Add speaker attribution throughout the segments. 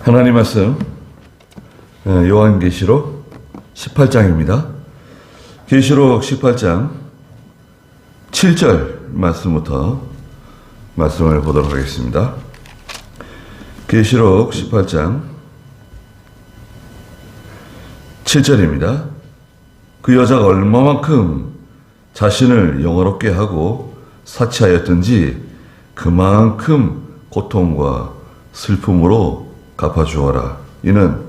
Speaker 1: 하나님 말씀 요한계시록 18장입니다. 계시록 18장 7절 말씀부터 말씀을 보도록 하겠습니다. 계시록 18장 7절입니다. 그 여자가 얼마만큼 자신을 영화롭게 하고 사치하였든지 그만큼 고통과 슬픔으로 갚아주어라. 이는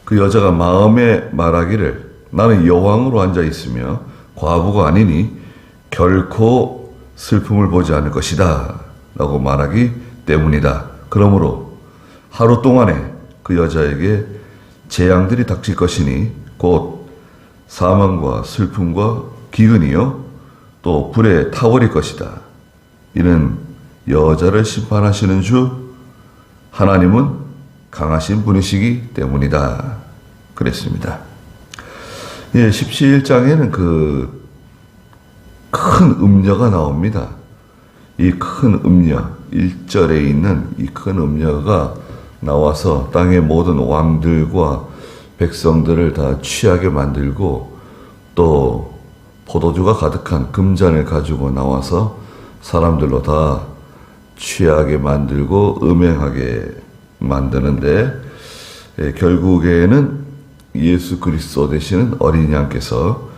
Speaker 1: 그 여자가 마음에 말하기를 나는 여왕으로 앉아있으며 과부가 아니니 결코 슬픔을 보지 않을 것이다 라고 말하기 때문이다. 그러므로 하루 동안에 그 여자에게 재앙들이 닥칠 것이니 곧 사망과 슬픔과 기근이요 또 불에 타버릴 것이다. 이는 여자를 심판하시는 주 하나님은 강하신 분이시기 때문이다. 그랬습니다. 17장에는 그 큰 음녀가 나옵니다. 이 큰 음녀, 1절에 있는 이 큰 음녀가 나와서 땅의 모든 왕들과 백성들을 다 취하게 만들고 또 포도주가 가득한 금잔을 가지고 나와서 사람들로 다 취하게 만들고 음행하게 만드는데 결국에는 예수 그리스도 되시는 어린 양께서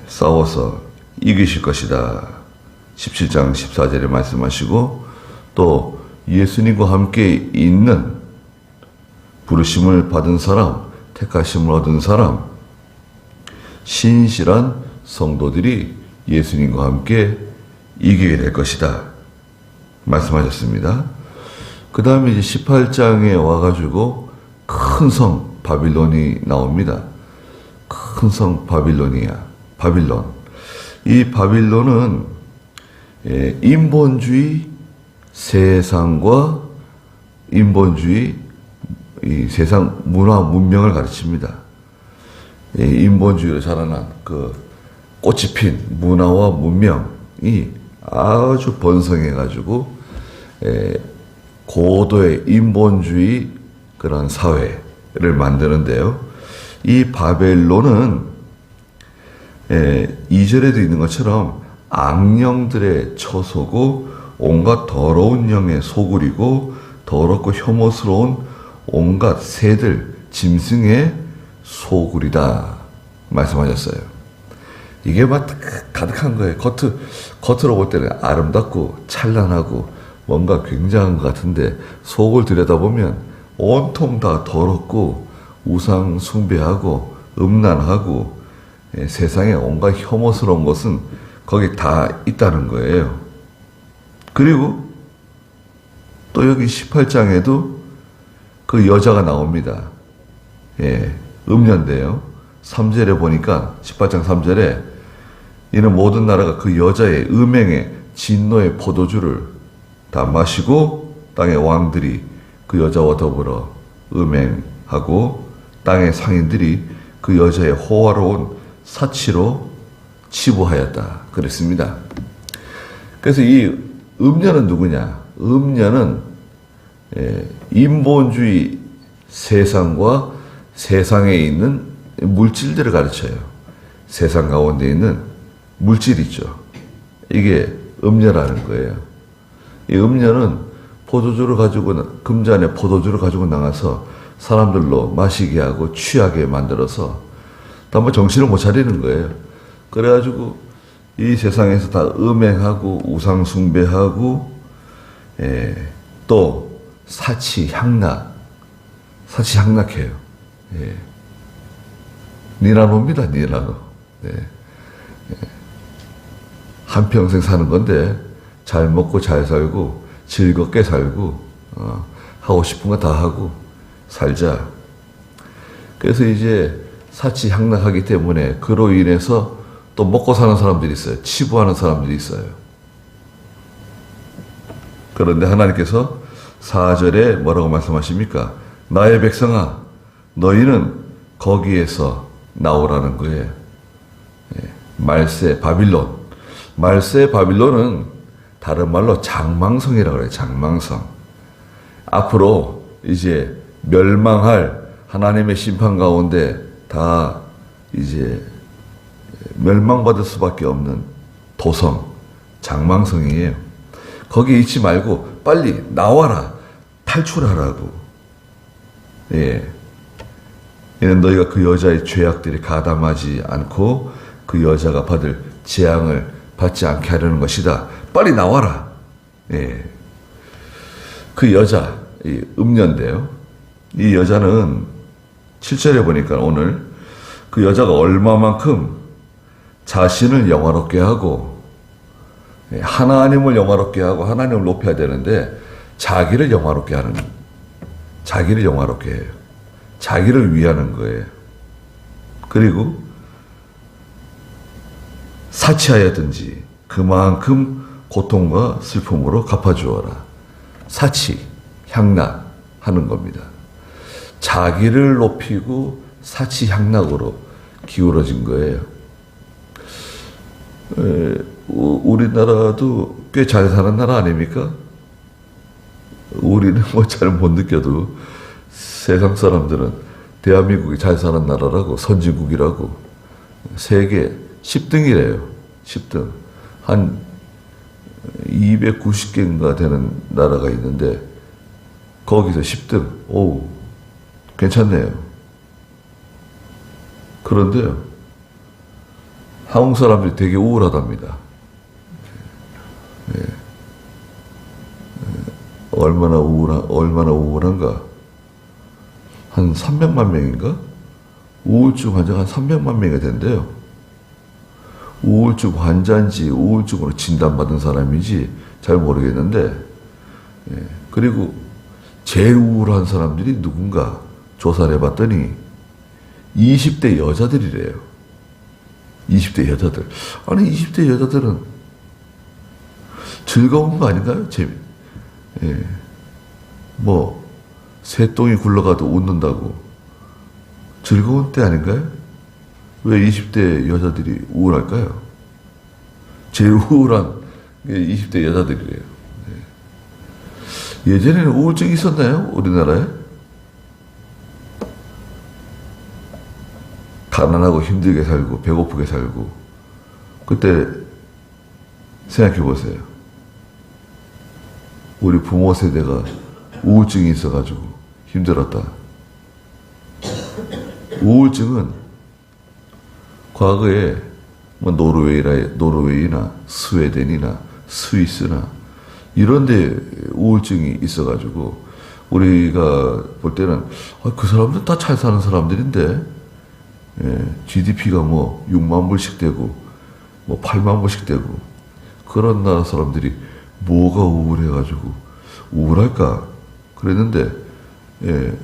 Speaker 1: 싸워서 이기실 것이다. 17장 14절에 말씀하시고 또 예수님과 함께 있는 부르심을 받은 사람, 택하심을 얻은 사람, 신실한 성도들이 예수님과 함께 이기게 될 것이다. 말씀하셨습니다. 그 다음에 이제 18장에 와가지고 큰 성 바빌론이 나옵니다. 큰 성 바빌론. 이 바빌론은 인본주의 세상과 인본주의 이 세상 문화 문명을 가르칩니다. 인본주의로 자라난 그 꽃이 핀 문화와 문명이 아주 번성해가지고 고도의 인본주의 그런 사회를 만드는데요. 이 바벨론은 2절에도 있는 것처럼 악령들의 처소고 온갖 더러운 영의 소굴이고 더럽고 혐오스러운 온갖 새들, 짐승의 소굴이다 말씀하셨어요. 이게 막 가득한 거예요. 겉으로 볼 때는 아름답고 찬란하고 뭔가 굉장한 것 같은데 속을 들여다보면 온통 다 더럽고 우상 숭배하고 음란하고 세상에 온갖 혐오스러운 것은 거기 다 있다는 거예요. 그리고 또 여기 18장에도 그 여자가 나옵니다. 음녀인데요. 3절에 보니까 18장 3절에 이는 모든 나라가 그 여자의 음행의 진노의 포도주를 다 마시고 땅의 왕들이 그 여자와 더불어 음행하고 땅의 상인들이 그 여자의 호화로운 사치로 치부하였다. 그랬습니다. 그래서 이 음녀는 누구냐? 음녀는 인본주의 세상과 세상에 있는 물질들을 가르쳐요. 세상 가운데 있는 물질 있죠. 이게 음녀라는 거예요. 이 음녀는 포도주를 가지고 금잔에 포도주를 가지고 나가서 사람들로 마시게 하고 취하게 만들어서 다 뭐 정신을 못 차리는 거예요. 그래가지고 이 세상에서 다 음행하고 우상 숭배하고 또 사치향락해요. 니나노입니다. 니나노. 한평생 사는 건데 잘 먹고 잘 살고 즐겁게 살고 하고 싶은 거 다 하고 살자. 그래서 이제 사치향락하기 때문에 그로 인해서 또 먹고 사는 사람들이 있어요. 치부하는 사람들이 있어요. 그런데 하나님께서 4절에 뭐라고 말씀하십니까? 나의 백성아 너희는 거기에서 나오라는 거예요. 말세 바빌론. 말세 바빌론은 다른 말로 장망성이라고 그래요. 장망성. 앞으로 이제 멸망할 하나님의 심판 가운데 다 이제 멸망받을 수밖에 없는 도성, 장망성이에요. 거기 있지 말고 빨리 나와라. 탈출하라고. 예. 이는 너희가 그 여자의 죄악들이 가담하지 않고 그 여자가 받을 재앙을 받지 않게 하려는 것이다. 빨리 나와라. 예. 그 여자, 이 음녀인데요. 이 여자는 7절에 보니까 오늘 그 여자가 얼마만큼 자신을 영화롭게 하고 하나님을 영화롭게 하고 하나님을 높여야 되는데 자기를 영화롭게 하는, 자기를 영화롭게 해요. 자기를 위하는 거예요. 그리고 사치하였든지 그만큼 고통과 슬픔으로 갚아주어라. 사치, 향락하는 겁니다. 자기를 높이고 사치 향락으로 기울어진 거예요. 우리나라도 꽤 잘 사는 나라 아닙니까? 우리는 뭐 잘 못 느껴도 세상 사람들은 대한민국이 잘 사는 나라라고, 선진국이라고, 세계 10등이래요. 10등. 한 290개인가 되는 나라가 있는데 거기서 10등. 오, 괜찮네요. 그런데요, 한국 사람들이 되게 우울하답니다. 예. 얼마나 우울한가? 한 300만 명인가? 우울증 환자가 한 300만 명이 된대요. 우울증 환자인지 우울증으로 진단받은 사람인지 잘 모르겠는데, 예. 그리고 제일 우울한 사람들이 누군가 조사를 해봤더니 20대 여자들이래요. 20대 여자들. 아니, 20대 여자들은 즐거운 거 아닌가요? 예. 뭐, 새똥이 굴러가도 웃는다고. 즐거운 때 아닌가요? 왜 20대 여자들이 우울할까요? 제일 우울한 게 20대 여자들이래요. 예. 예전에는 우울증이 있었나요? 우리나라에? 가난하고 힘들게 살고 배고프게 살고, 그때 생각해 보세요. 우리 부모 세대가 우울증이 있어가지고 힘들었다. 우울증은 과거에 뭐 노르웨이나 스웨덴이나 스위스나 이런 데 우울증이 있어가지고 우리가 볼 때는 그 사람들 다 잘 사는 사람들인데, 예, GDP가 뭐 6만 불씩 되고 뭐 8만 불씩 되고 그런 나라 사람들이 뭐가 우울해가지고 우울할까 그랬는데, 예,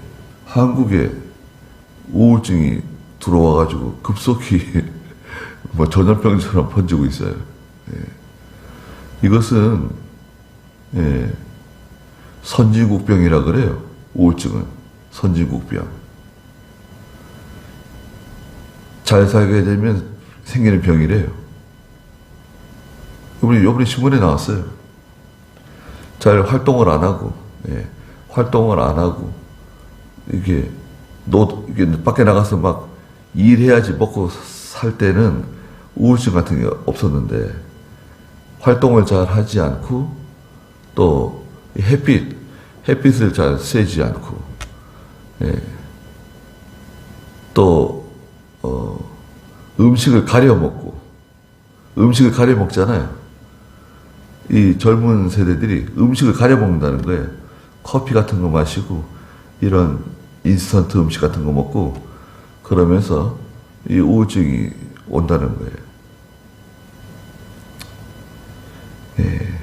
Speaker 1: 한국에 우울증이 들어와가지고 급속히 뭐 전염병처럼 번지고 있어요. 예. 이것은, 예, 선진국병이라 그래요. 우울증은 선진국병. 잘 살게 되면 생기는 병이래요. 요번에 신문에 나왔어요. 잘 활동을 안 하고, 예, 활동을 안 하고, 이게 밖에 나가서 막 일해야지 먹고 살 때는 우울증 같은 게 없었는데, 활동을 잘 하지 않고, 또 햇빛을 잘 쐬지 않고, 예, 또 음식을 가려 먹잖아요. 이 젊은 세대들이 음식을 가려 먹는다는 거예요. 커피 같은 거 마시고 이런 인스턴트 음식 같은 거 먹고 그러면서 이 우울증이 온다는 거예요. 예.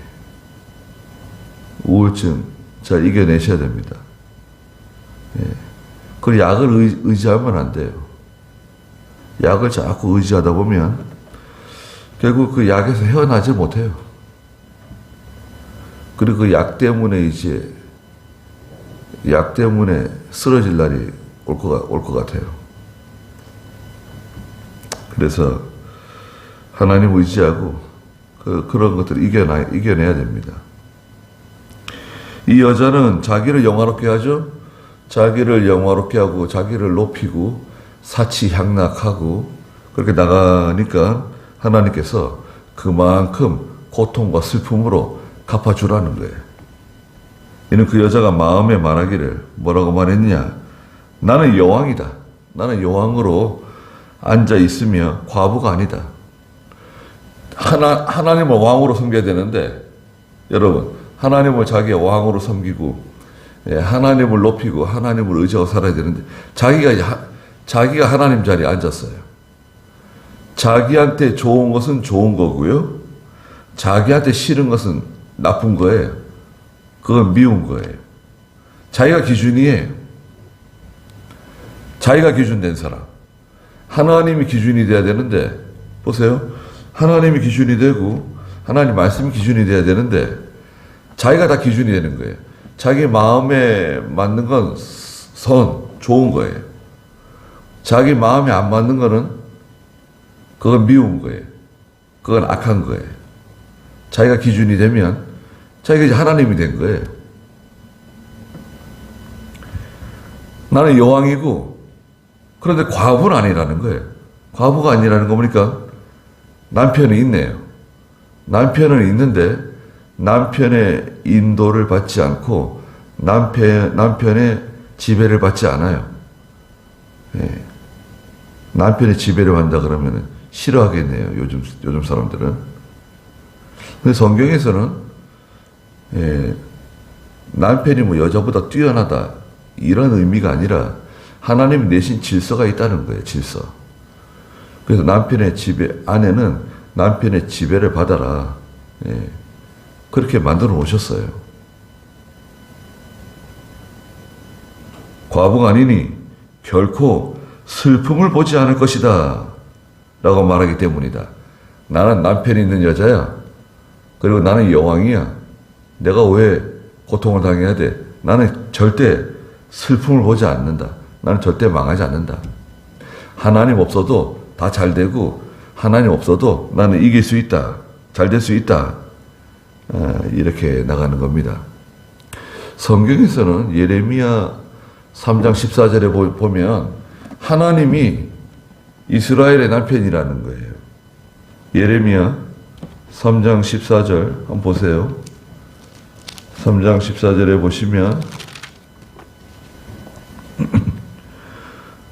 Speaker 1: 우울증 잘 이겨내셔야 됩니다. 예. 그리고 약을 의지하면 안 돼요. 약을 자꾸 의지하다 보면 결국 그 약에서 헤어나지 못해요. 그리고 그 약 때문에 쓰러질 날이 올 것 같아요. 그래서 하나님 의지하고 그런 것들을 이겨내야 됩니다. 이 여자는 자기를 영화롭게 하죠. 자기를 영화롭게 하고 자기를 높이고 사치향락하고 그렇게 나가니까 하나님께서 그만큼 고통과 슬픔으로 갚아주라는 거예요. 이는 그 여자가 마음에 말하기를 뭐라고 말했느냐? 나는 여왕이다. 나는 여왕으로 앉아 있으며 과부가 아니다. 하나님을 왕으로 섬겨야 되는데 여러분 하나님을 자기의 왕으로 섬기고 하나님을 높이고 하나님을 의지하고 살아야 되는데 자기가 하나님 자리에 앉았어요. 자기한테 좋은 것은 좋은 거고요. 자기한테 싫은 것은 나쁜 거예요. 그건 미운 거예요. 자기가 기준이에요. 자기가 기준된 사람. 하나님이 기준이 돼야 되는데 보세요. 하나님이 기준이 되고 하나님 말씀이 기준이 돼야 되는데 자기가 다 기준이 되는 거예요. 자기 마음에 맞는 건 좋은 거예요. 자기 마음에 안 맞는 거는 그건 미운 거예요. 그건 악한 거예요. 자기가 기준이 되면 자기가 이제 하나님이 된 거예요. 나는 여왕이고 그런데 과부는 아니라는 거예요. 과부가 아니라는 거 보니까 남편이 있네요. 남편은 있는데 남편의 인도를 받지 않고 남편의 지배를 받지 않아요. 예. 남편의 지배를 받는다 그러면 싫어하겠네요. 요즘 사람들은. 근데 성경에서는 남편이 뭐 여자보다 뛰어나다 이런 의미가 아니라 하나님 내신 질서가 있다는 거예요. 질서. 그래서 남편의 지배 아내는 남편의 지배를 받아라. 그렇게 만들어 오셨어요. 과부가 아니니 결코 슬픔을 보지 않을 것이다 라고 말하기 때문이다. 나는 남편이 있는 여자야. 그리고 나는 여왕이야. 내가 왜 고통을 당해야 돼? 나는 절대 슬픔을 보지 않는다. 나는 절대 망하지 않는다. 하나님 없어도 다 잘 되고 하나님 없어도 나는 이길 수 있다. 잘 될 수 있다. 이렇게 나가는 겁니다. 성경에서는 예레미야 3장 14절에 보면 하나님이 이스라엘의 남편이라는 거예요. 예레미야 3장 14절 한번 보세요. 3장 14절에 보시면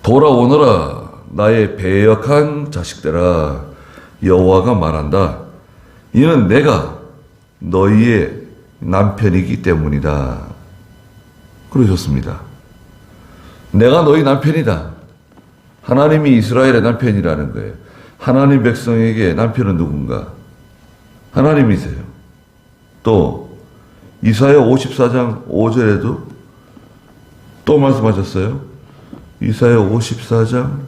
Speaker 1: 돌아오너라 나의 배역한 자식들아 여호와가 말한다. 이는 내가 너희의 남편이기 때문이다. 그러셨습니다. 내가 너희 남편이다. 하나님이 이스라엘의 남편이라는 거예요. 하나님 백성에게 남편은 누군가? 하나님이세요. 또 이사야 54장 5절에도 또 말씀하셨어요. 이사야 54장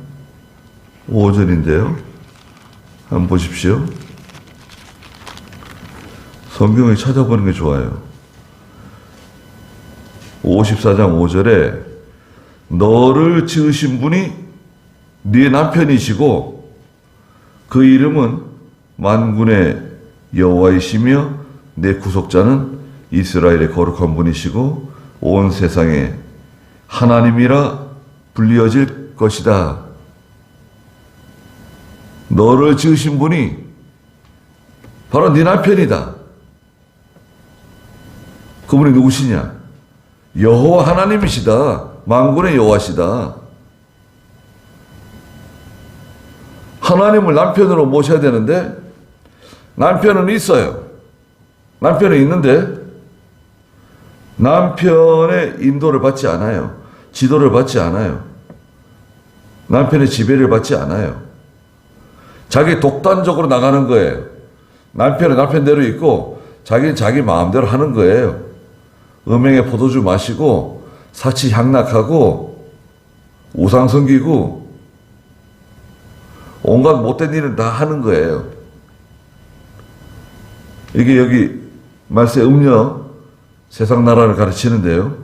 Speaker 1: 5절인데요. 한번 보십시오. 성경을 찾아보는 게 좋아요. 54장 5절에 너를 지으신 분이 네 남편이시고 그 이름은 만군의 여호와이시며 내 구속자는 이스라엘의 거룩한 분이시고 온 세상에 하나님이라 불리어질 것이다. 너를 지으신 분이 바로 네 남편이다. 그분이 누구시냐? 여호와 하나님이시다. 만군의 여호와시다. 하나님을 남편으로 모셔야 되는데 남편은 있어요. 남편은 있는데 남편의 인도를 받지 않아요. 지도를 받지 않아요. 남편의 지배를 받지 않아요. 자기 독단적으로 나가는 거예요. 남편은 남편대로 있고 자기는 자기 마음대로 하는 거예요. 음행의 포도주 마시고 사치향락하고 우상 섬기고 온갖 못된 일을 다 하는 거예요. 이게 여기 말세 음녀 세상 나라를 가르치는데요.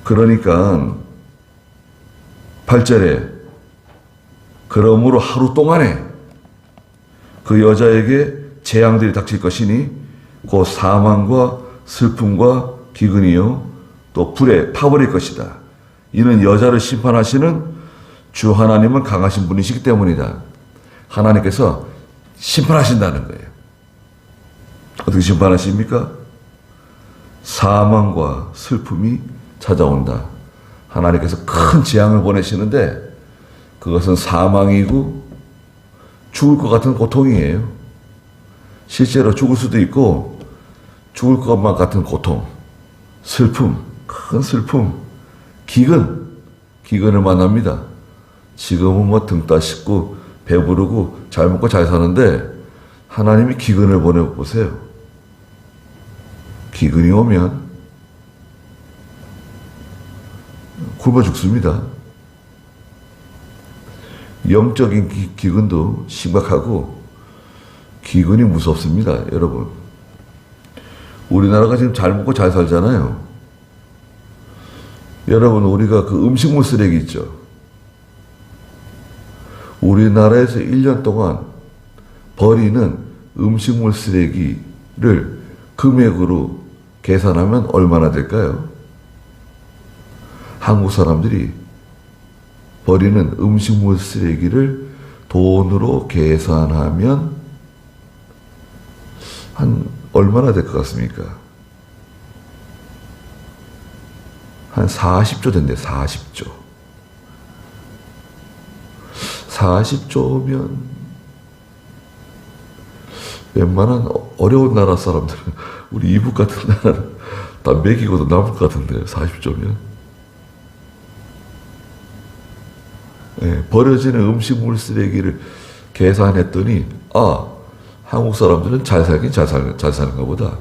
Speaker 1: 그러니까 8절에 그러므로 하루 동안에 그 여자에게 재앙들이 닥칠 것이니 곧 사망과 슬픔과 기근이요 또 불에 파버릴 것이다. 이는 여자를 심판하시는 주 하나님은 강하신 분이시기 때문이다. 하나님께서 심판하신다는 거예요. 어떻게 심판하십니까? 사망과 슬픔이 찾아온다. 하나님께서 큰 재앙을 보내시는데 그것은 사망이고 죽을 것 같은 고통이에요. 실제로 죽을 수도 있고 죽을 것만 같은 고통, 슬픔, 큰 슬픔, 기근을 만납니다. 지금은 뭐 등 따숩고 배부르고 잘 먹고 잘 사는데 하나님이 기근을 보내보세요. 기근이 오면 굶어 죽습니다. 영적인 기근도 심각하고 기근이 무섭습니다. 여러분, 우리나라가 지금 잘 먹고 잘 살잖아요. 여러분, 우리가 그 음식물 쓰레기 있죠. 우리나라에서 1년 동안 버리는 음식물 쓰레기를 금액으로 계산하면 얼마나 될까요? 한국 사람들이 버리는 음식물 쓰레기를 돈으로 계산하면 한 얼마나 될 것 같습니까? 한 40조 된대, 40조. 40조면 웬만한 어려운 나라 사람들은 우리 이북 같은 나라는 다 먹이고도 남을 것 같은데 40조면. 예, 버려지는 음식물 쓰레기를 계산했더니 한국 사람들은 잘 살긴 잘 사는가 보다.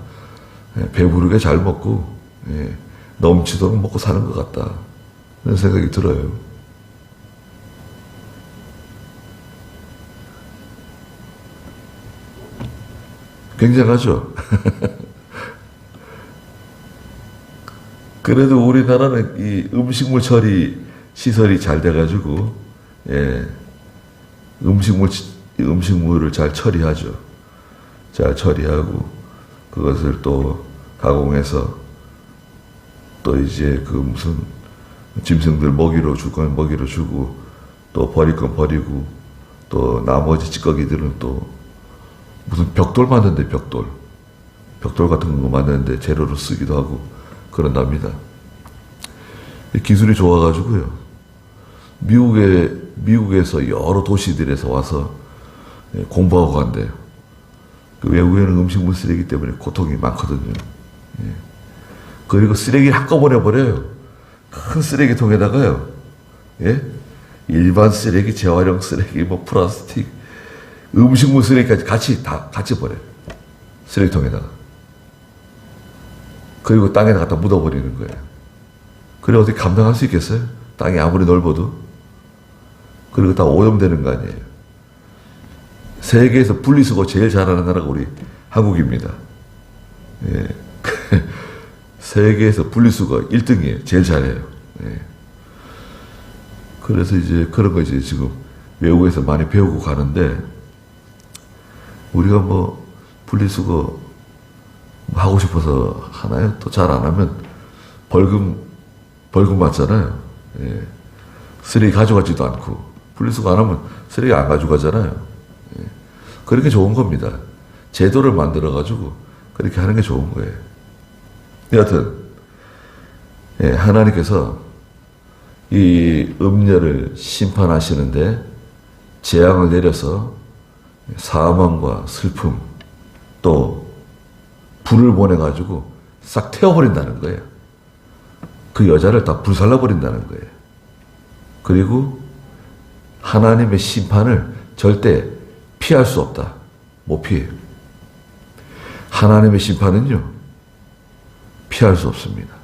Speaker 1: 예, 배부르게 잘 먹고 넘치도록 먹고 사는 것 같다. 그런 생각이 들어요. 굉장하죠? 그래도 우리나라는 이 음식물 처리 시설이 잘 돼가지고, 음식물을 잘 처리하죠. 잘 처리하고, 그것을 또 가공해서, 또 이제 그 무슨 짐승들 먹이로 줄 건 먹이로 주고, 또 버릴 건 버리고, 또 나머지 찌꺼기들은 또 무슨 벽돌 만드는데 벽돌 같은 거 만드는데 재료로 쓰기도 하고 그런답니다. 기술이 좋아가지고요. 미국에서 여러 도시들에서 와서 공부하고 간대요. 그 외국에는 음식물 쓰레기 때문에 고통이 많거든요. 그리고 쓰레기 한꺼번에 버려요. 큰 쓰레기통에다가요. 일반 쓰레기, 재활용 쓰레기, 뭐 플라스틱, 음식물 쓰레기까지 같이 버려요. 쓰레기통에다가. 그리고 땅에다 갖다 묻어버리는 거예요. 그래 어떻게 감당할 수 있겠어요? 땅이 아무리 넓어도. 그리고 다 오염되는 거 아니에요. 세계에서 분리수거 제일 잘하는 나라가 우리 한국입니다. 세계에서 분리수거 1등이에요. 제일 잘해요. 그래서 이제 그런 거 이제 지금 외국에서 많이 배우고 가는데, 우리가 뭐 분리수거 하고 싶어서 하나요? 또 잘 안 하면 벌금 받잖아요. 쓰레기 가져가지도 않고, 분리수거 안 하면 쓰레기 안 가져가잖아요. 그렇게 좋은 겁니다. 제도를 만들어가지고 그렇게 하는 게 좋은 거예요. 여하튼, 하나님께서 이 음녀를 심판하시는데 재앙을 내려서 사망과 슬픔, 또 불을 보내가지고 싹 태워버린다는 거예요. 그 여자를 다 불살라버린다는 거예요. 그리고 하나님의 심판을 절대 피할 수 없다. 못 피해요. 하나님의 심판은요, 피할 수 없습니다.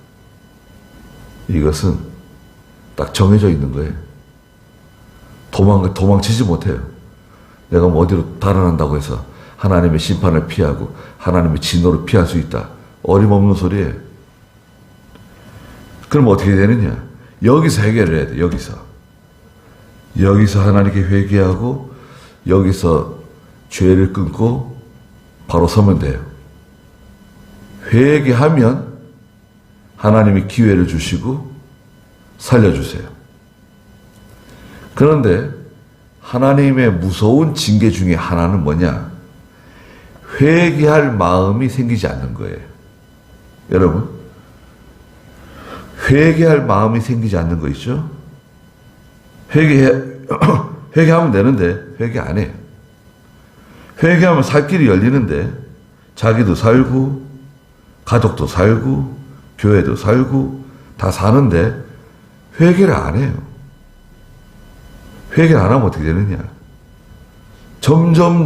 Speaker 1: 이것은 딱 정해져 있는 거예요. 도망치지 못해요. 내가 뭐 어디로 달아난다고 해서 하나님의 심판을 피하고 하나님의 진노를 피할 수 있다. 어림없는 소리예요. 그럼 어떻게 되느냐? 여기서 해결을 해야 돼. 여기서 하나님께 회개하고 여기서 죄를 끊고 바로 서면 돼요. 회개하면 하나님이 기회를 주시고 살려주세요. 그런데 하나님의 무서운 징계 중에 하나는 뭐냐? 회개할 마음이 생기지 않는 거예요. 여러분, 회개할 마음이 생기지 않는 거 있죠? 회개하면 되는데 회개 안 해요. 회개하면 살 길이 열리는데 자기도 살고 가족도 살고 교회도 살고 다 사는데 회개를 안 해요. 회개를 안 하면 어떻게 되느냐? 점점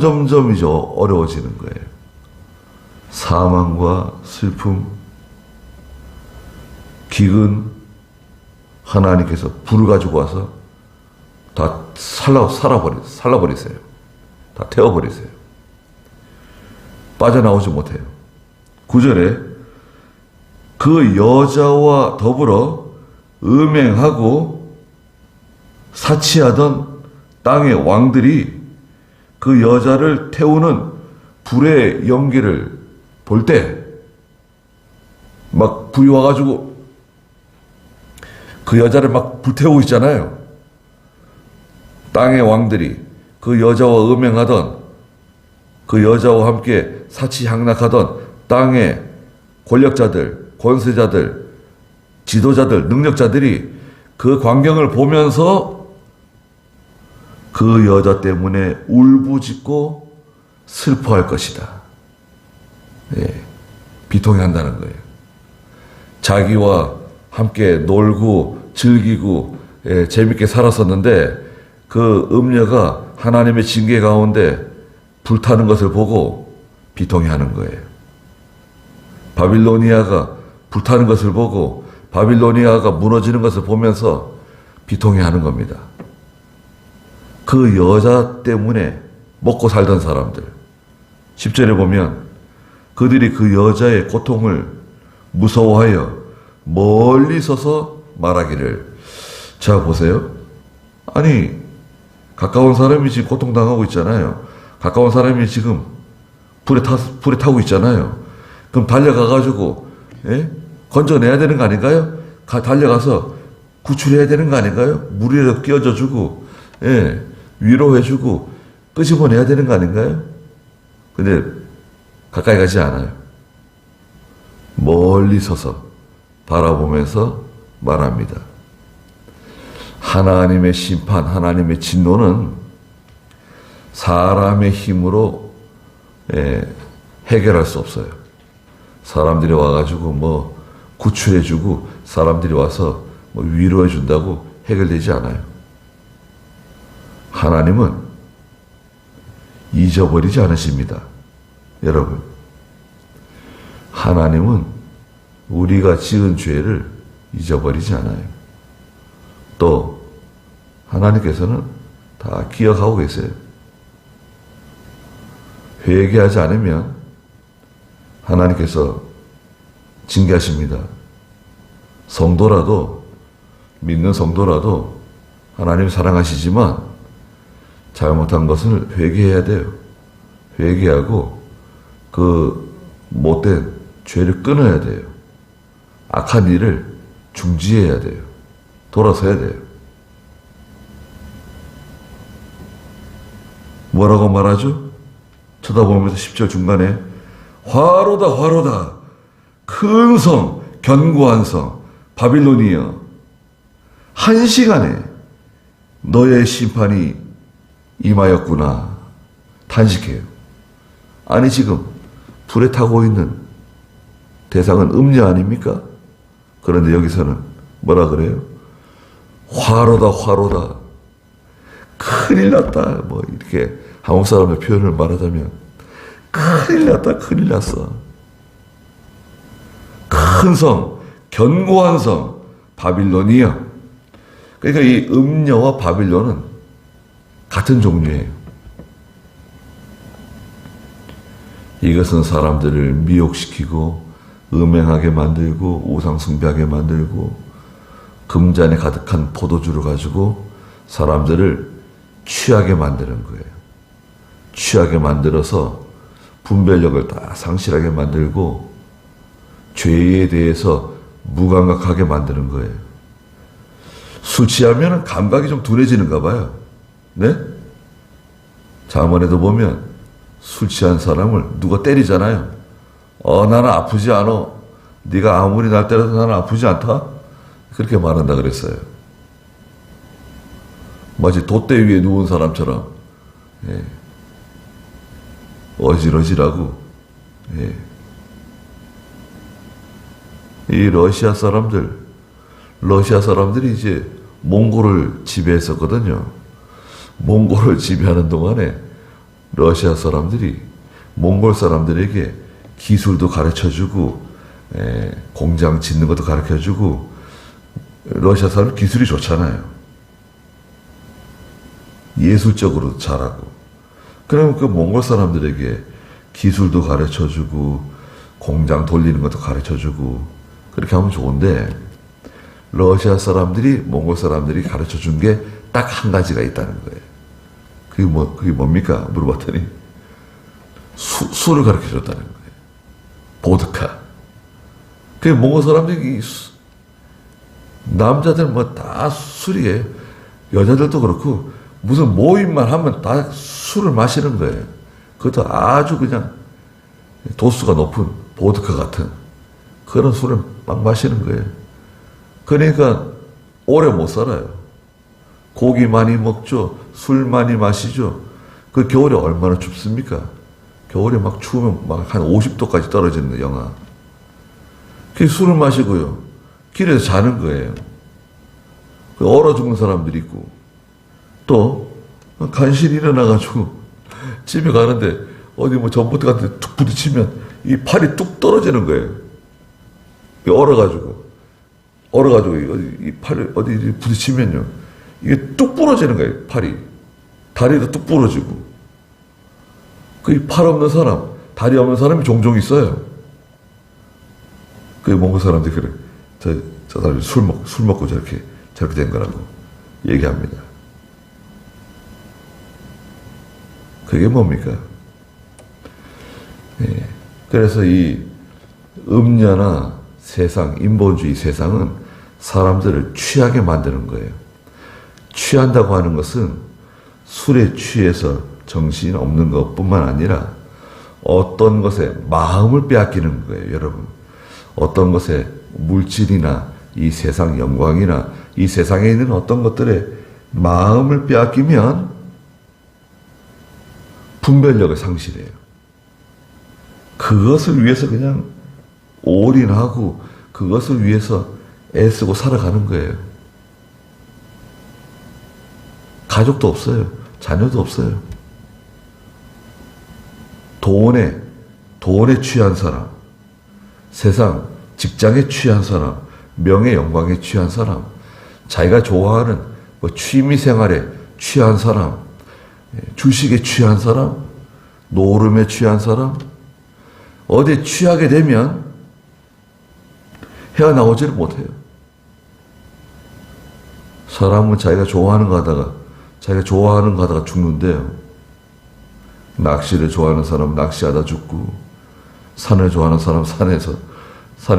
Speaker 1: 이제 어려워지는 거예요. 사망과 슬픔, 기근, 하나님께서 불을 가지고 와서 다 살라버리세요. 다 태워버리세요. 빠져나오지 못해요. 9절에 그 여자와 더불어 음행하고 사치하던 땅의 왕들이 그 여자를 태우는 불의 연기를 볼 때 막 불이 와가지고 그 여자를 막 불태우고 있잖아요. 땅의 왕들이 그 여자와 음행하던 그 여자와 함께 사치향락하던 땅의 권력자들, 권세자들, 지도자들, 능력자들이 그 광경을 보면서 그 여자 때문에 울부짖고 슬퍼할 것이다. 예, 비통해한다는 거예요. 자기와 함께 놀고 즐기고 재밌게 살았었는데 그 음녀가 하나님의 징계 가운데 불타는 것을 보고 비통해하는 거예요. 바빌로니아가 불타는 것을 보고 바빌로니아가 무너지는 것을 보면서 비통해하는 겁니다. 그 여자 때문에 먹고 살던 사람들, 10절에 보면 그들이 그 여자의 고통을 무서워하여 멀리 서서 말하기를. 자, 보세요. 아니, 가까운 사람이 지금 고통당하고 있잖아요. 가까운 사람이 지금 불에 타고 있잖아요. 그럼 달려가가지고, 건져내야 되는 거 아닌가요? 달려가서 구출해야 되는 거 아닌가요? 물이라도 끼얹어주고, 위로해주고, 끄집어내야 되는 거 아닌가요? 근데 가까이 가지 않아요. 멀리 서서 바라보면서 말합니다. 하나님의 심판, 하나님의 진노는 사람의 힘으로 해결할 수 없어요. 사람들이 와가지고 뭐 구출해주고 사람들이 와서 뭐 위로해준다고 해결되지 않아요. 하나님은 잊어버리지 않으십니다. 여러분, 하나님은 우리가 지은 죄를 잊어버리지 않아요. 또 하나님께서는 다 기억하고 계세요. 회개하지 않으면 하나님께서 징계하십니다. 성도라도, 믿는 성도라도 하나님 사랑하시지만 잘못한 것을 회개해야 돼요. 회개하고 그 못된 죄를 끊어야 돼요. 악한 일을 중지해야 돼요. 돌아서야 돼요. 뭐라고 말하죠? 쳐다보면서 10절 중간에 화로다 화로다 큰 성 견고한 성 바빌론이여 한 시간에 너의 심판이 임하였구나 탄식해요. 아니 지금 불에 타고 있는 대상은 음녀 아닙니까? 그런데 여기서는 뭐라 그래요? 화로다 화로다 큰일 났다 뭐 이렇게 한국 사람의 표현을 말하자면 큰일 났다 큰일 났어. 큰 성 견고한 성 바빌론이요. 그러니까 이 음녀와 바빌론은 같은 종류예요. 이것은 사람들을 미혹시키고 음행하게 만들고 우상 숭배하게 만들고 금잔에 가득한 포도주를 가지고 사람들을 취하게 만드는 거예요. 취하게 만들어서 분별력을 다 상실하게 만들고 죄에 대해서 무감각하게 만드는 거예요. 술 취하면 감각이 좀 둔해지는가 봐요. 네? 잠언에도 보면 술 취한 사람을 누가 때리잖아요. 나는 아프지 않아. 네가 아무리 날 때려도 나는 아프지 않다. 그렇게 말한다 그랬어요. 마치 돛대 위에 누운 사람처럼 어질어질하고. 이 러시아 사람들이 이제 몽골을 지배했었거든요. 몽골을 지배하는 동안에 러시아 사람들이 몽골 사람들에게 기술도 가르쳐주고 공장 짓는 것도 가르쳐주고. 러시아 사람 기술이 좋잖아요. 예술적으로 잘하고. 그러면 그 몽골 사람들에게 기술도 가르쳐주고 공장 돌리는 것도 가르쳐주고 그렇게 하면 좋은데, 러시아 사람들이 몽골 사람들이 가르쳐준 게 딱 한 가지가 있다는 거예요. 그게 뭡니까? 물어봤더니 술을 가르쳐줬다는 거예요. 보드카. 그 몽골 사람들이 남자들 뭐 다 술이에요. 여자들도 그렇고 무슨 모임만 하면 다 술을 마시는 거예요. 그것도 아주 그냥 도수가 높은 보드카 같은 그런 술을 막 마시는 거예요. 그러니까 오래 못 살아요. 고기 많이 먹죠. 술 많이 마시죠. 그 겨울에 얼마나 춥습니까? 겨울에 막 추우면 막 한 50도까지 떨어지는 영하. 그 술을 마시고요. 길에서 자는 거예요. 얼어 죽는 사람들이 있고, 또 간신히 일어나가지고 집에 가는데 어디 뭐 전봇대 같은 데 툭 부딪히면 이 팔이 뚝 떨어지는 거예요. 얼어가지고 이 팔이 어디 부딪히면요, 이게 뚝 부러지는 거예요. 팔이. 다리도 뚝 부러지고. 그 팔 없는 사람, 다리 없는 사람이 종종 있어요. 그 몽골 사람들이 그래. 저 사람이 술 먹고 저렇게 된 거라고 얘기합니다. 그게 뭡니까? 그래서 이 음녀나 세상, 인본주의 세상은 사람들을 취하게 만드는 거예요. 취한다고 하는 것은 술에 취해서 정신이 없는 것뿐만 아니라 어떤 것에 마음을 빼앗기는 거예요, 여러분. 어떤 것에 물질이나 이 세상 영광이나 이 세상에 있는 어떤 것들에 마음을 빼앗기면 분별력을 상실해요. 그것을 위해서 그냥 올인하고 그것을 위해서 애쓰고 살아가는 거예요. 가족도 없어요. 자녀도 없어요. 돈에 취한 사람, 세상, 직장에 취한 사람, 명예 영광에 취한 사람, 자기가 좋아하는 뭐 취미 생활에 취한 사람, 주식에 취한 사람, 노름에 취한 사람, 어디에 취하게 되면 헤어나오지를 못해요. 사람은 자기가 좋아하는 거 하다가 죽는데요. 낚시를 좋아하는 사람은 낚시하다 죽고, 산을 좋아하는 사람은 산에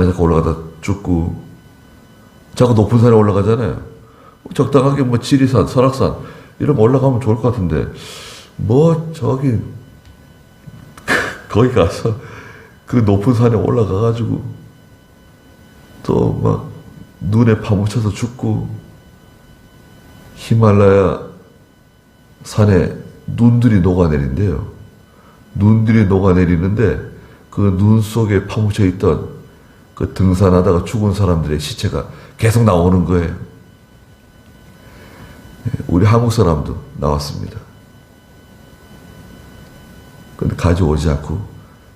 Speaker 1: 자꾸 올라가다 죽고, 자꾸 높은 산에 올라가잖아요. 적당하게 뭐 지리산, 설악산 이런 거 올라가면 좋을 것 같은데, 뭐 저기 거기 가서 그 높은 산에 올라가가지고 또 막 눈에 파묻혀서 죽고, 히말라야 산에 눈들이 녹아내린대요. 눈들이 녹아내리는데 그 눈 속에 파묻혀 있던 그 등산하다가 죽은 사람들의 시체가 계속 나오는 거예요. 우리 한국 사람도 나왔습니다. 근데 가져오지 않고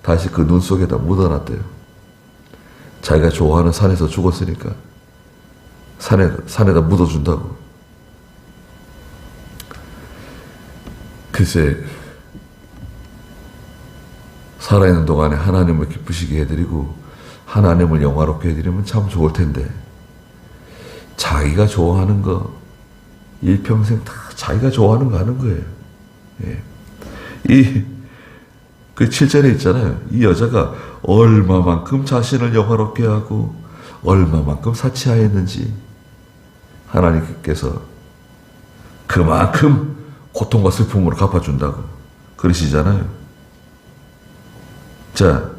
Speaker 1: 다시 그 눈 속에다 묻어놨대요. 자기가 좋아하는 산에서 죽었으니까 산에다 묻어준다고. 글쎄, 살아있는 동안에 하나님을 기쁘시게 해드리고 하나님을 영화롭게 해드리면 참 좋을 텐데, 자기가 좋아하는 거 일평생 다 자기가 좋아하는 거 하는 거예요. 그 7절에 있잖아요. 이 여자가 얼마만큼 자신을 영화롭게 하고 얼마만큼 사치하였는지 하나님께서 그만큼 고통과 슬픔으로 갚아준다고 그러시잖아요. 자,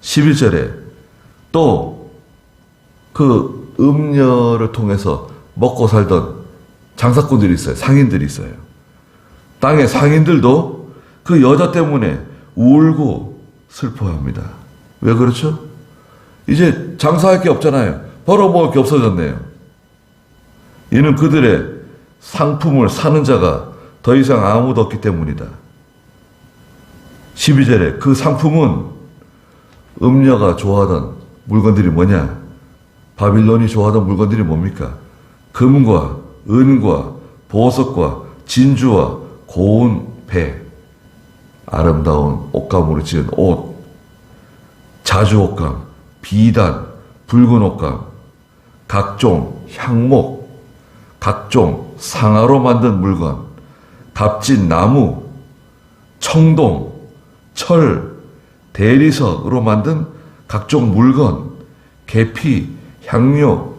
Speaker 1: 11절에 또 그 음녀를 통해서 먹고 살던 장사꾼들이 있어요. 상인들이 있어요. 땅의 상인들도 그 여자 때문에 울고 슬퍼합니다. 왜 그렇죠? 이제 장사할 게 없잖아요. 벌어먹을 게 없어졌네요. 이는 그들의 상품을 사는 자가 더 이상 아무도 없기 때문이다. 12절에 그 상품은 음녀가 좋아하던 물건들이 뭐냐? 바빌론이 좋아하던 물건들이 뭡니까? 금과 은과 보석과 진주와 고운 배, 아름다운 옷감으로 지은 옷, 자주옷감, 비단, 붉은 옷감, 각종 향목, 각종 상아로 만든 물건, 값진 나무, 청동, 철, 대리석으로 만든 각종 물건, 계피, 향료,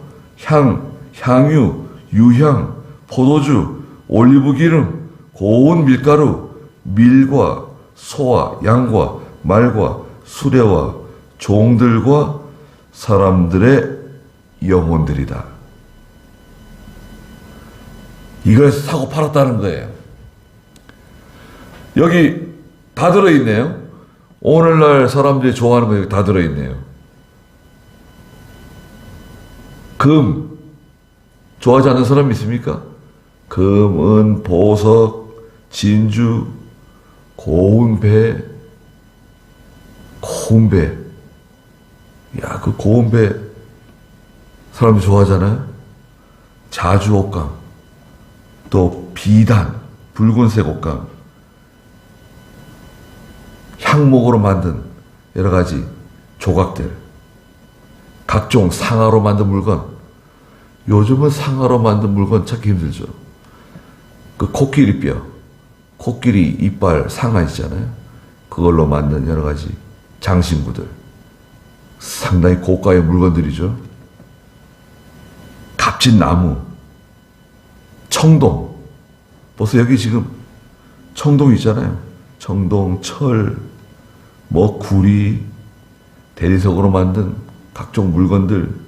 Speaker 1: 향유, 유향, 포도주, 올리브기름, 고운 밀가루, 밀과 소와 양과 말과 수레와 종들과 사람들의 영혼들이다. 이걸 사고 팔았다는 거예요. 여기 다 들어있네요. 오늘날 사람들이 좋아하는 거 여기 다 들어있네요. 금, 좋아하지 않는 사람이 있습니까? 금, 은, 보석, 진주, 고운 배. 야, 그 고운 배 사람들이 좋아하잖아요. 자주 옷감, 또 비단, 붉은색 옷감, 향목으로 만든 여러 가지 조각들, 각종 상아로 만든 물건. 요즘은 상아로 만든 물건 찾기 힘들죠. 그 코끼리 뼈, 코끼리 이빨 상아 있잖아요. 그걸로 만든 여러 가지 장신구들. 상당히 고가의 물건들이죠. 값진 나무, 청동. 벌써 여기 지금 청동 있잖아요. 청동, 철, 구리, 대리석으로 만든 각종 물건들.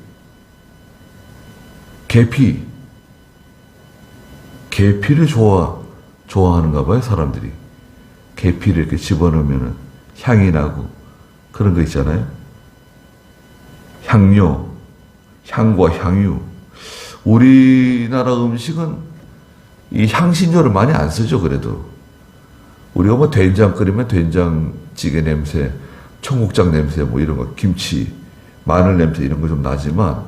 Speaker 1: 계피를 좋아하는가 봐요, 사람들이. 계피를 이렇게 집어넣으면 향이 나고 그런 거 있잖아요. 향료, 향과 향유. 우리나라 음식은 이 향신료를 많이 안 쓰죠, 그래도. 우리가 뭐 된장 끓이면 된장찌개 냄새, 청국장 냄새, 뭐 이런 거, 김치, 마늘 냄새 이런 거 좀 나지만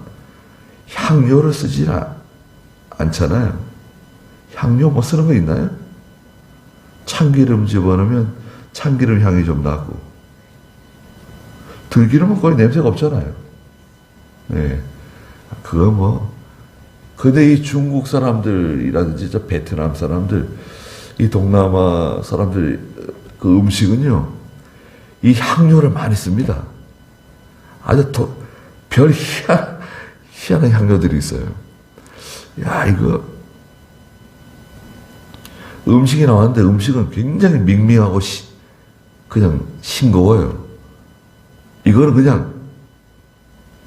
Speaker 1: 향료를 쓰지 않잖아요. 향료 뭐 쓰는 거 있나요? 참기름 집어넣으면 참기름 향이 좀 나고, 들기름은 거의 냄새가 없잖아요. 네. 그거 뭐. 근데 이 중국 사람들이라든지 저 베트남 사람들, 이 동남아 사람들 그 음식은요, 이 향료를 많이 씁니다. 아주 별 희한한 향료들이 있어요. 야, 이거 음식이 나왔는데 음식은 굉장히 밍밍하고 그냥 싱거워요. 이거는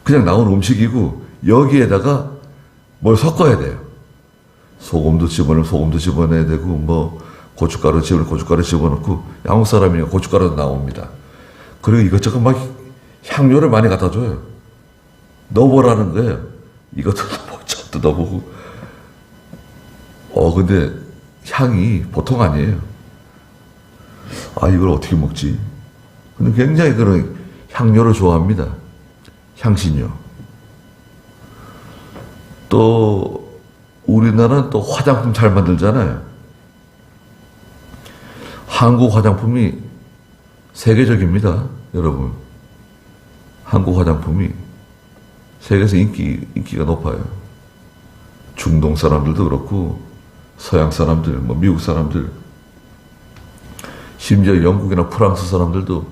Speaker 1: 그냥 나온 음식이고 여기에다가 뭘 섞어야 돼요. 소금도 집어넣어야 되고, 뭐 고춧가루 집어넣고, 양국 사람이니까 고춧가루도 나옵니다. 그리고 이것저것 막 향료를 많이 갖다 줘요. 넣어보라는 거예요. 이것도 넣어보고 저것도 넣어보고. 근데 향이 보통 아니에요. 아, 이걸 어떻게 먹지? 근데 굉장히 그런 향료를 좋아합니다. 향신료. 또 우리나라는 또 화장품 잘 만들잖아요. 한국 화장품이 세계적입니다, 여러분. 한국 화장품이 세계에서 인기가 높아요. 중동 사람들도 그렇고, 서양 사람들, 뭐 미국 사람들, 심지어 영국이나 프랑스 사람들도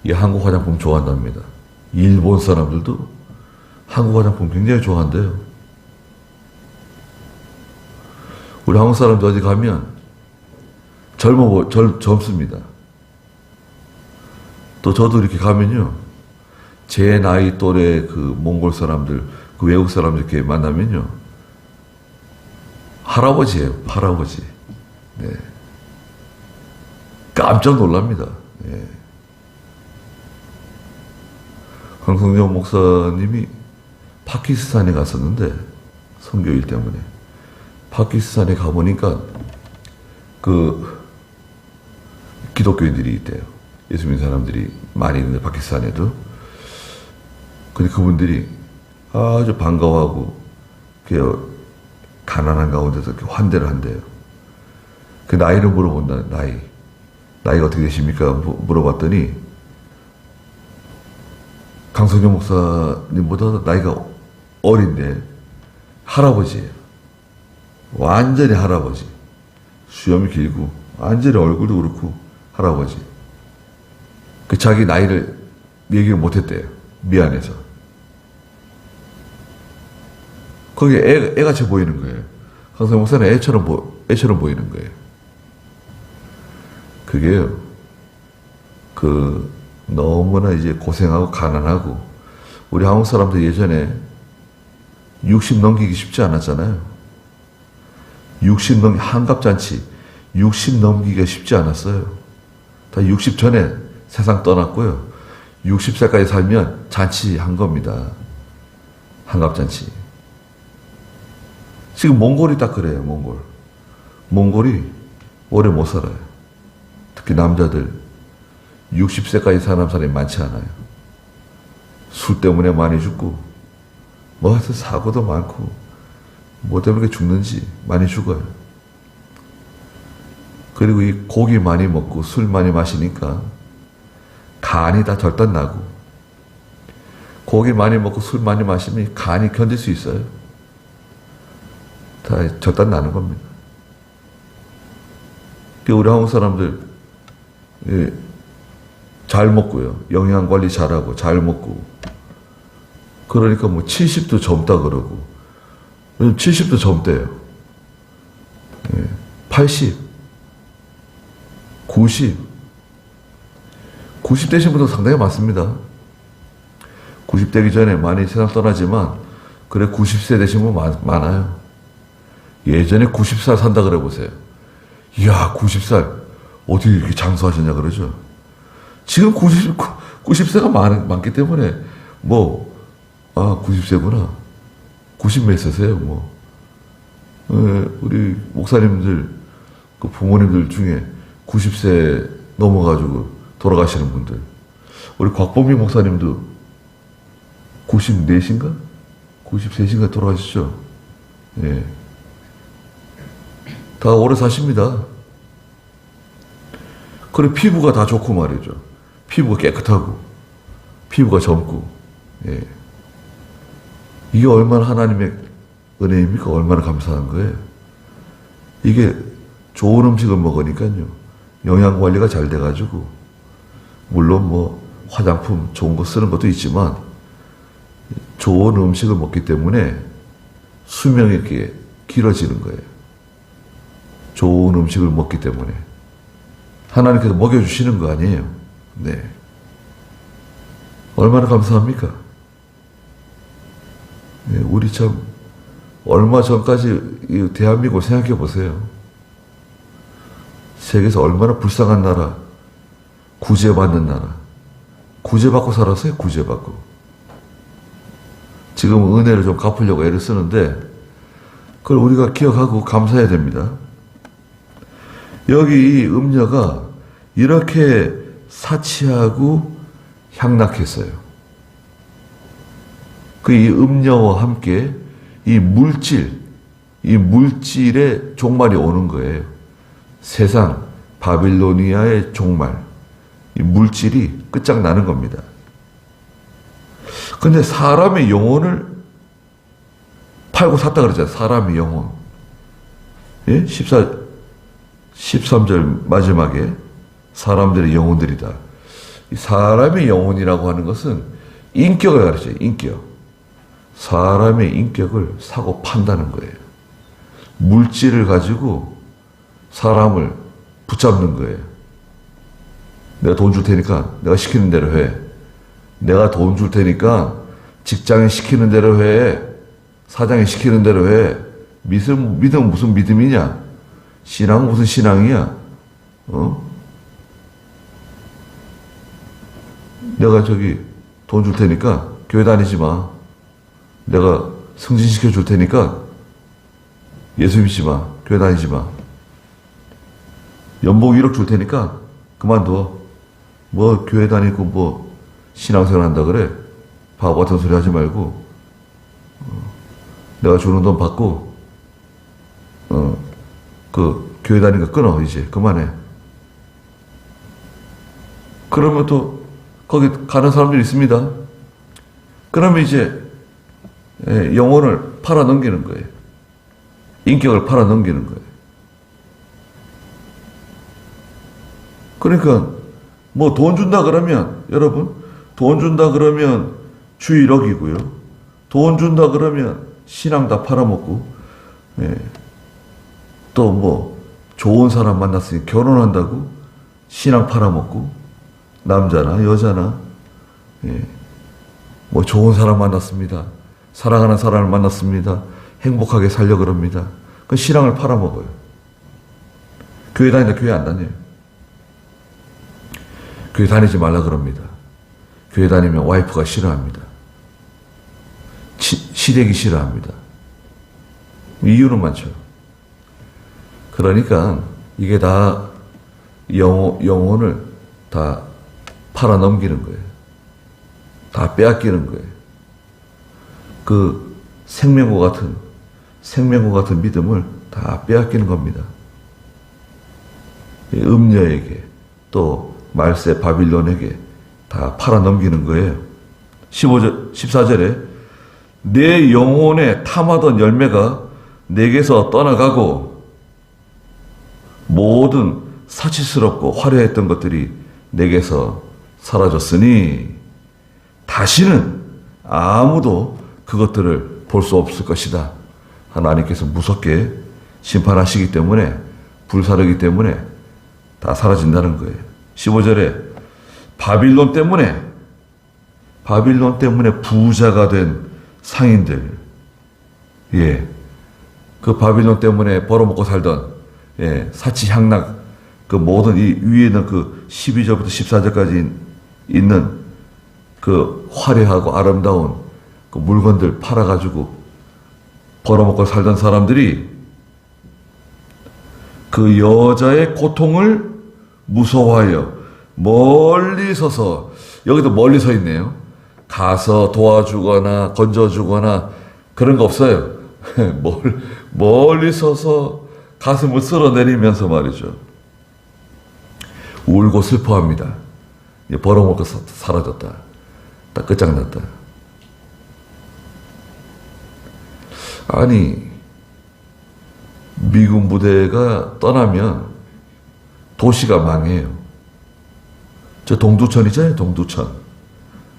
Speaker 1: 이 한국 화장품 좋아한답니다. 일본 사람들도 한국 화장품 굉장히 좋아한대요. 우리 한국 사람들 어디 가면 젊습니다. 또 저도 이렇게 가면요, 제 나이 또래 그 몽골 사람들, 그 외국 사람들 이렇게 만나면요, 할아버지예요, 할아버지. 네. 깜짝 놀랍니다. 네. 황성영 목사님이 파키스탄에 갔었는데, 선교일 때문에. 파키스탄에 가보니까, 그, 기독교인들이 있대요. 예수 믿는 사람들이 많이 있는데, 파키스탄에도. 근데 그분들이 아주 반가워하고, 가난한 가운데서 이렇게 환대를 한대요. 그 나이를 물어본다, 나이가 어떻게 되십니까? 물어봤더니, 강성경 목사님보다 나이가 어린데, 할아버지예요. 완전히 할아버지. 수염이 길고, 완전히 얼굴도 그렇고, 할아버지. 그 자기 나이를 얘기를 못했대요. 미안해서. 거기에 애같이 보이는 거예요. 강성경 목사는 애처럼 보이는 거예요. 그게요, 너무나 이제 고생하고 가난하고, 우리 한국 사람들 예전에 60 넘기기 쉽지 않았잖아요. 한갑잔치, 60 넘기기가 쉽지 않았어요. 다 60 전에 세상 떠났고요. 60세까지 살면 잔치한 겁니다. 한갑잔치. 지금 몽골이 딱 그래요, 몽골이 오래 못 살아요. 특히 남자들 60세까지 사는 사람이 많지 않아요. 술 때문에 많이 죽고, 뭐 하여튼 사고도 많고, 뭐 때문에 죽는지 많이 죽어요. 그리고 이 고기 많이 먹고 술 많이 마시니까 간이 다 절단나고, 고기 많이 먹고 술 많이 마시면 간이 견딜 수 있어요. 다 절단나는 겁니다. 우리 한국 사람들 잘 먹고요, 영양관리 잘하고 잘 먹고, 그러니까 뭐 70도 젊다 그러고, 70도 젊대요. 80, 90 되신 분도 상당히 많습니다. 90 되기 전에 많이 세상 떠나지만, 그래 90세 되신 분 많아요. 예전에 90살 산다 그래 보세요. 이야, 90살 어떻게 이렇게 장수하셨냐 그러죠. 지금 90세가 많기 때문에 90세구나. 90 몇 세세요, 우리 목사님들, 그 부모님들 중에 90세 넘어가지고 돌아가시는 분들. 우리 곽범희 목사님도 94인가? 93인가 돌아가셨죠? 예. 다 오래 사십니다. 그리고 피부가 다 좋고 말이죠. 피부가 깨끗하고, 피부가 젊고, 예. 이게 얼마나 하나님의 은혜입니까? 얼마나 감사한 거예요. 이게 좋은 음식을 먹으니까요, 영양 관리가 잘 돼가지고, 물론 화장품 좋은 거 쓰는 것도 있지만, 좋은 음식을 먹기 때문에 수명이 이렇게 길어지는 거예요. 좋은 음식을 먹기 때문에. 하나님께서 먹여주시는 거 아니에요. 네. 얼마나 감사합니까? 네, 우리 참, 얼마 전까지 이 대한민국 생각해 보세요. 세계에서 얼마나 불쌍한 나라, 구제받는 나라. 구제받고 살았어요, 구제받고. 지금 은혜를 좀 갚으려고 애를 쓰는데, 그걸 우리가 기억하고 감사해야 됩니다. 여기 이 음녀가 이렇게 사치하고 향락했어요. 그 이 음녀와 함께 이 물질의 종말이 오는 거예요. 세상, 바빌로니아의 종말, 이 물질이 끝장나는 겁니다. 근데 사람의 영혼을 팔고 샀다 그러잖아요. 사람의 영혼. 예? 13절 마지막에 사람들의 영혼들이다. 이 사람의 영혼이라고 하는 것은 인격을 가르쳐요. 인격. 사람의 인격을 사고 판다는 거예요. 물질을 가지고 사람을 붙잡는 거예요. 내가 돈 줄 테니까 내가 시키는 대로 해. 내가 돈 줄 테니까 직장에 시키는 대로 해. 사장이 시키는 대로 해. 믿음 무슨 믿음이냐? 신앙은 무슨 신앙이야? 내가 돈 줄 테니까 교회 다니지 마. 내가 승진시켜 줄 테니까 예수 믿지 마. 교회 다니지 마. 연봉 1억 줄 테니까 그만둬. 뭐 교회 다니고 뭐 신앙생활 한다 그래. 바보 같은 소리 하지 말고 내가 주는 돈 받고 그 교회 다니는 거 끊어. 이제 그만해. 그러면 또 거기 가는 사람들이 있습니다. 그러면 이제 영혼을 팔아 넘기는 거예요. 인격을 팔아 넘기는 거예요. 그러니까 뭐 돈 준다 그러면 여러분 돈 준다 그러면 주일 어기고요. 돈 준다 그러면 신앙 다 팔아먹고 또 뭐 좋은 사람 만났으니 결혼한다고 신앙 팔아먹고 남자나 여자나 뭐 좋은 사람 만났습니다. 사랑하는 사람을 만났습니다. 행복하게 살려 그럽니다. 그 신앙을 팔아먹어요. 교회 다니는데 교회 안 다녀요. 교회 다니지 말라 그럽니다. 교회 다니면 와이프가 싫어합니다. 시댁이 싫어합니다. 이유는 많죠. 그러니까 이게 다 영혼을 다 팔아 넘기는 거예요. 다 빼앗기는 거예요. 그 생명과 같은 믿음을 다 빼앗기는 겁니다. 음녀에게 또 말세 바빌론에게 다 팔아 넘기는 거예요. 14절에 내 영혼에 탐하던 열매가 내게서 떠나가고 모든 사치스럽고 화려했던 것들이 내게서 사라졌으니 다시는 아무도 그것들을 볼 수 없을 것이다. 하나님께서 무섭게 심판하시기 때문에 불사르기 때문에 다 사라진다는 거예요. 15절에 바빌론 때문에 부자가 된 상인들, 그 바빌론 때문에 벌어먹고 살던 사치향락 그 모든 이 위에는 그 12절부터 14절까지 있는 그 화려하고 아름다운 그 물건들 팔아가지고 벌어먹고 살던 사람들이 그 여자의 고통을 무서워하여 멀리 서서, 여기도 멀리 서 있네요. 가서 도와주거나 건져주거나 그런 거 없어요. 멀리 서서 가슴을 쓸어내리면서 말이죠. 울고 슬퍼합니다. 벌어먹고 사라졌다. 딱 끝장났다. 아니, 미군 부대가 떠나면 도시가 망해요. 저 동두천 있잖아요, 동두천.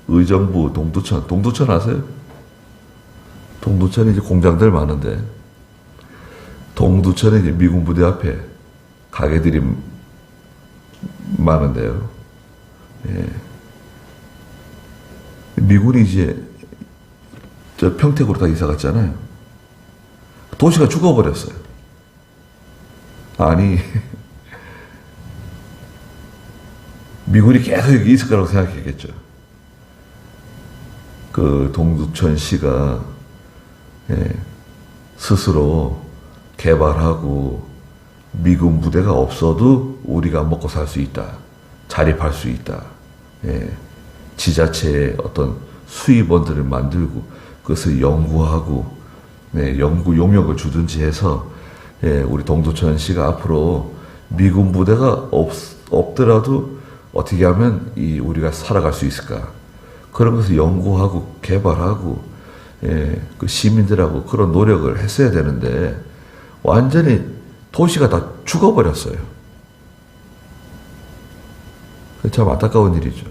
Speaker 1: 의정부 동두천. 동두천 아세요? 동두천에 이제 공장들 많은데, 동두천에 이제 미군 부대 앞에 가게들이 많은데요. 미군이 이제 저 평택으로 다 이사 갔잖아요. 도시가 죽어버렸어요. 아니, 미군이 계속 여기 있을 거라고 생각했겠죠. 그 동두천시가 스스로 개발하고 미군 부대가 없어도 우리가 먹고 살 수 있다. 자립할 수 있다. 지자체의 어떤 수입원들을 만들고 그것을 연구하고 연구 용역을 주든지 해서 우리 동두천시가 앞으로 미군 부대가 없더라도 어떻게 하면 우리가 살아갈 수 있을까? 그런 것을 연구하고 개발하고 그 시민들하고 그런 노력을 했어야 되는데 완전히 도시가 다 죽어버렸어요. 참 안타까운 일이죠.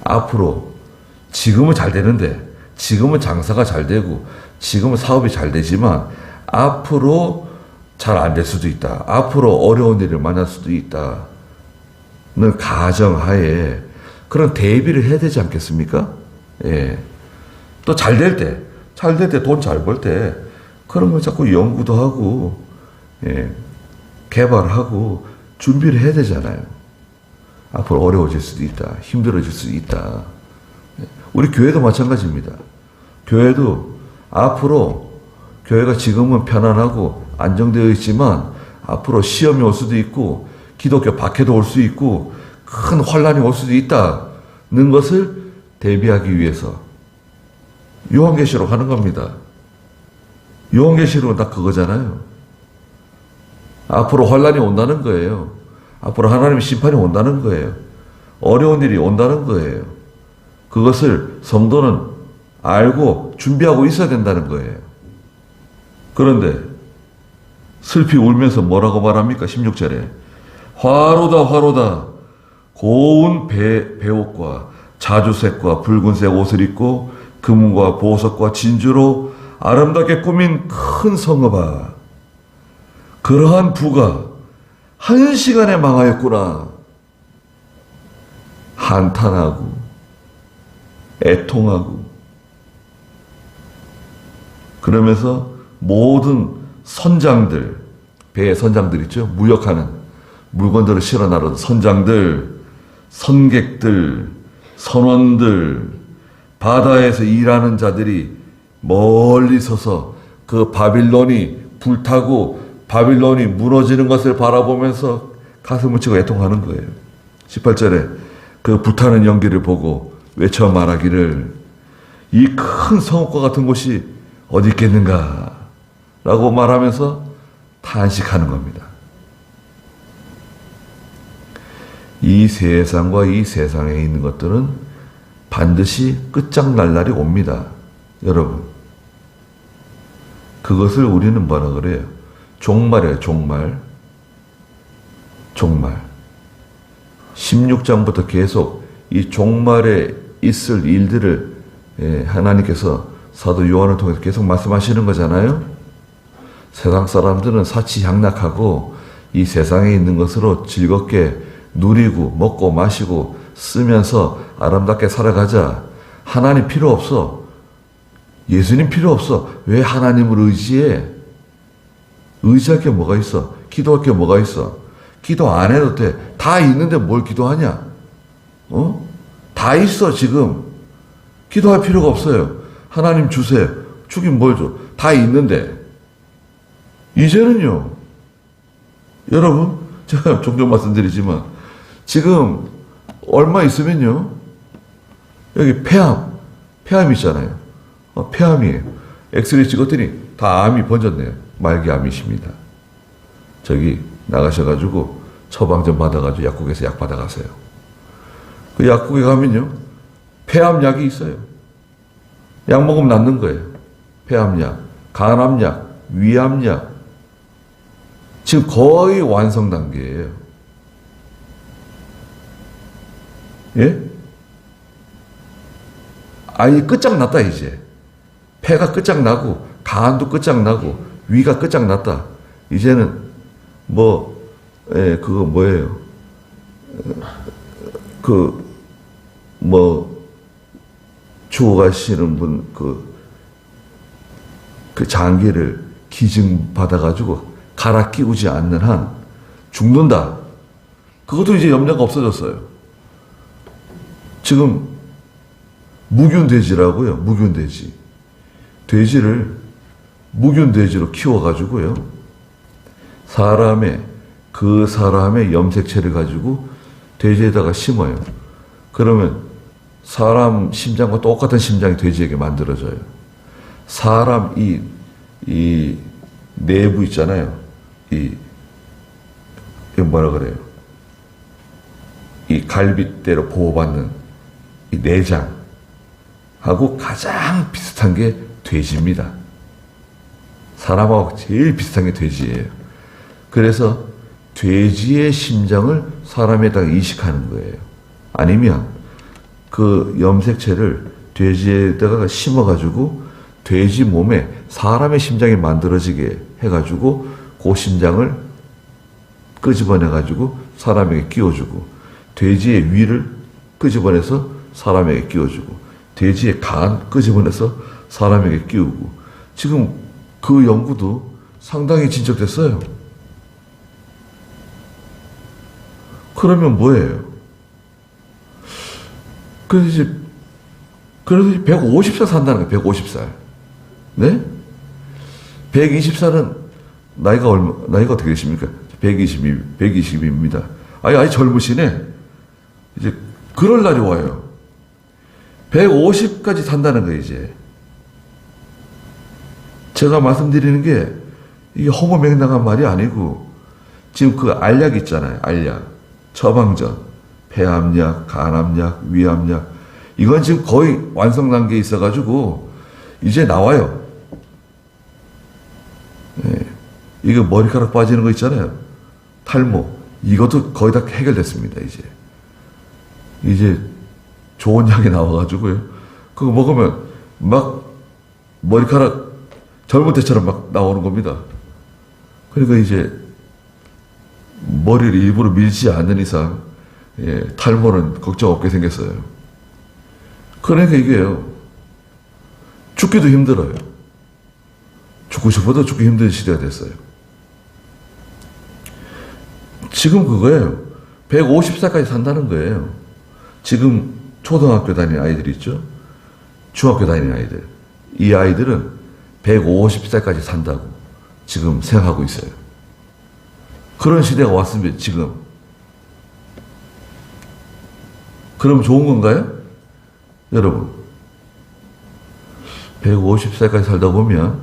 Speaker 1: 앞으로 지금은 잘 되는데 지금은 장사가 잘 되고 지금은 사업이 잘 되지만 앞으로 잘 안 될 수도 있다. 앞으로 어려운 일을 만날 수도 있다는 가정하에 그런 대비를 해야 되지 않겠습니까? 예. 또 잘 될 때, 돈 잘 벌 때 그런 거 자꾸 연구도 하고 예. 개발하고 준비를 해야 되잖아요. 앞으로 어려워질 수도 있다. 힘들어질 수도 있다. 우리 교회도 마찬가지입니다. 교회도 앞으로 교회가 지금은 편안하고 안정되어 있지만 앞으로 시험이 올 수도 있고 기독교 박해도 올 수 있고 큰 환란이 올 수도 있다는 것을 대비하기 위해서 요한계시록 하는 겁니다. 요한계시록은 딱 그거잖아요. 앞으로 환란이 온다는 거예요. 앞으로 하나님의 심판이 온다는 거예요. 어려운 일이 온다는 거예요. 그것을 성도는 알고 준비하고 있어야 된다는 거예요. 그런데 슬피 울면서 뭐라고 말합니까? 16절에 화로다 화로다 고운 배옷과 자주색과 붉은색 옷을 입고 금과 보석과 진주로 아름답게 꾸민 큰 성읍아 그러한 부가 한 시간에 망하였구나. 한탄하고 애통하고 그러면서 모든 선장들, 배의 선장들 있죠? 무역하는 물건들을 실어 나르는 선장들, 선객들, 선원들, 바다에서 일하는 자들이 멀리 서서 그 바빌론이 불타고 바빌론이 무너지는 것을 바라보면서 가슴을 치고 애통하는 거예요. 18절에 그 불타는 연기를 보고 외쳐 말하기를 이 큰 성읍과 같은 곳이 어디 있겠는가 라고 말하면서 탄식하는 겁니다. 이 세상과 이 세상에 있는 것들은 반드시 끝장날 날이 옵니다. 여러분 그것을 우리는 뭐라 그래요? 종말이에요. 종말 16장부터 계속 이 종말에 있을 일들을 하나님께서 사도 요한을 통해서 계속 말씀하시는 거잖아요. 세상 사람들은 사치향락하고 이 세상에 있는 것으로 즐겁게 누리고 먹고 마시고 쓰면서 아름답게 살아가자. 하나님 필요 없어. 예수님 필요 없어. 왜 하나님을 의지해? 의지할 게 뭐가 있어? 기도할 게 뭐가 있어? 기도 안 해도 돼. 다 있는데 뭘 기도하냐? 다 있어 지금. 기도할 필요가 없어요. 하나님 주세요. 주긴 뭘 줘? 다 있는데. 이제는요. 여러분 제가 종종 말씀드리지만 지금 얼마 있으면요. 여기 폐암 있잖아요. 폐암이에요. 엑스레이 찍었더니 다 암이 번졌네요. 말기암이십니다. 저기 나가셔가지고 처방 좀 받아가지고 약국에서 약 받아가세요. 그 약국에 가면요. 폐암 약이 있어요. 약 먹으면 낫는 거예요. 폐암약, 간암약, 위암약. 지금 거의 완성 단계예요. 예? 아니 끝장났다 이제. 폐가 끝장나고 간도 끝장나고 위가 끝장났다. 이제는 그거 뭐예요? 주워가시는 분 그 장기를 기증 받아가지고 갈아 끼우지 않는 한 죽는다. 그것도 이제 염려가 없어졌어요. 지금 무균돼지라고요. 무균돼지. 돼지를 무균돼지로 키워가지고요. 그 사람의 염색체를 가지고 돼지에다가 심어요. 그러면 사람 심장과 똑같은 심장이 돼지에게 만들어져요. 사람 이 내부 있잖아요. 이 뭐라 그래요? 이 갈빗대로 보호받는 이 내장하고 가장 비슷한 게 돼지입니다. 사람하고 제일 비슷한 게 돼지예요. 그래서 돼지의 심장을 사람에다가 이식하는 거예요. 아니면 그 염색체를 돼지에다가 심어가지고 돼지 몸에 사람의 심장이 만들어지게 해가지고 그 심장을 끄집어내가지고 사람에게 끼워주고, 돼지의 위를 끄집어내서 사람에게 끼워주고, 돼지의 간 끄집어내서 사람에게 끼우고, 지금 그 연구도 상당히 진척됐어요. 그러면 뭐예요? 그래서 이제 150살 산다는 거예요. 150살. 네? 120살은 나이가 어떻게 되십니까? 120입니다. 아직 젊으시네. 이제 그럴 날이 와요. 150까지 산다는 거예요, 이제. 제가 말씀드리는 게 이게 허무맹랑한 말이 아니고, 지금 그 알약 있잖아요. 알약. 처방전. 폐암약, 간암약, 위암약. 이건 지금 거의 완성 단계에 있어가지고, 이제 나와요. 네. 이거 머리카락 빠지는 거 있잖아요. 탈모. 이것도 거의 다 해결됐습니다, 이제. 이제 좋은 약이 나와가지고요. 그거 먹으면 막 머리카락 젊을 때처럼 막 나오는 겁니다. 그러니까 이제 머리를 일부러 밀지 않는 이상, 예, 탈모는 걱정 없게 생겼어요. 그러니까 이게요. 죽기도 힘들어요. 죽고 싶어도 죽기 힘든 시대가 됐어요. 지금 그거예요. 150살까지 산다는 거예요. 지금 초등학교 다니는 아이들 있죠? 중학교 다니는 아이들. 이 아이들은 150살까지 산다고 지금 생각하고 있어요. 그런 시대가 왔습니다, 지금. 그럼 좋은 건가요? 여러분, 150살까지 살다 보면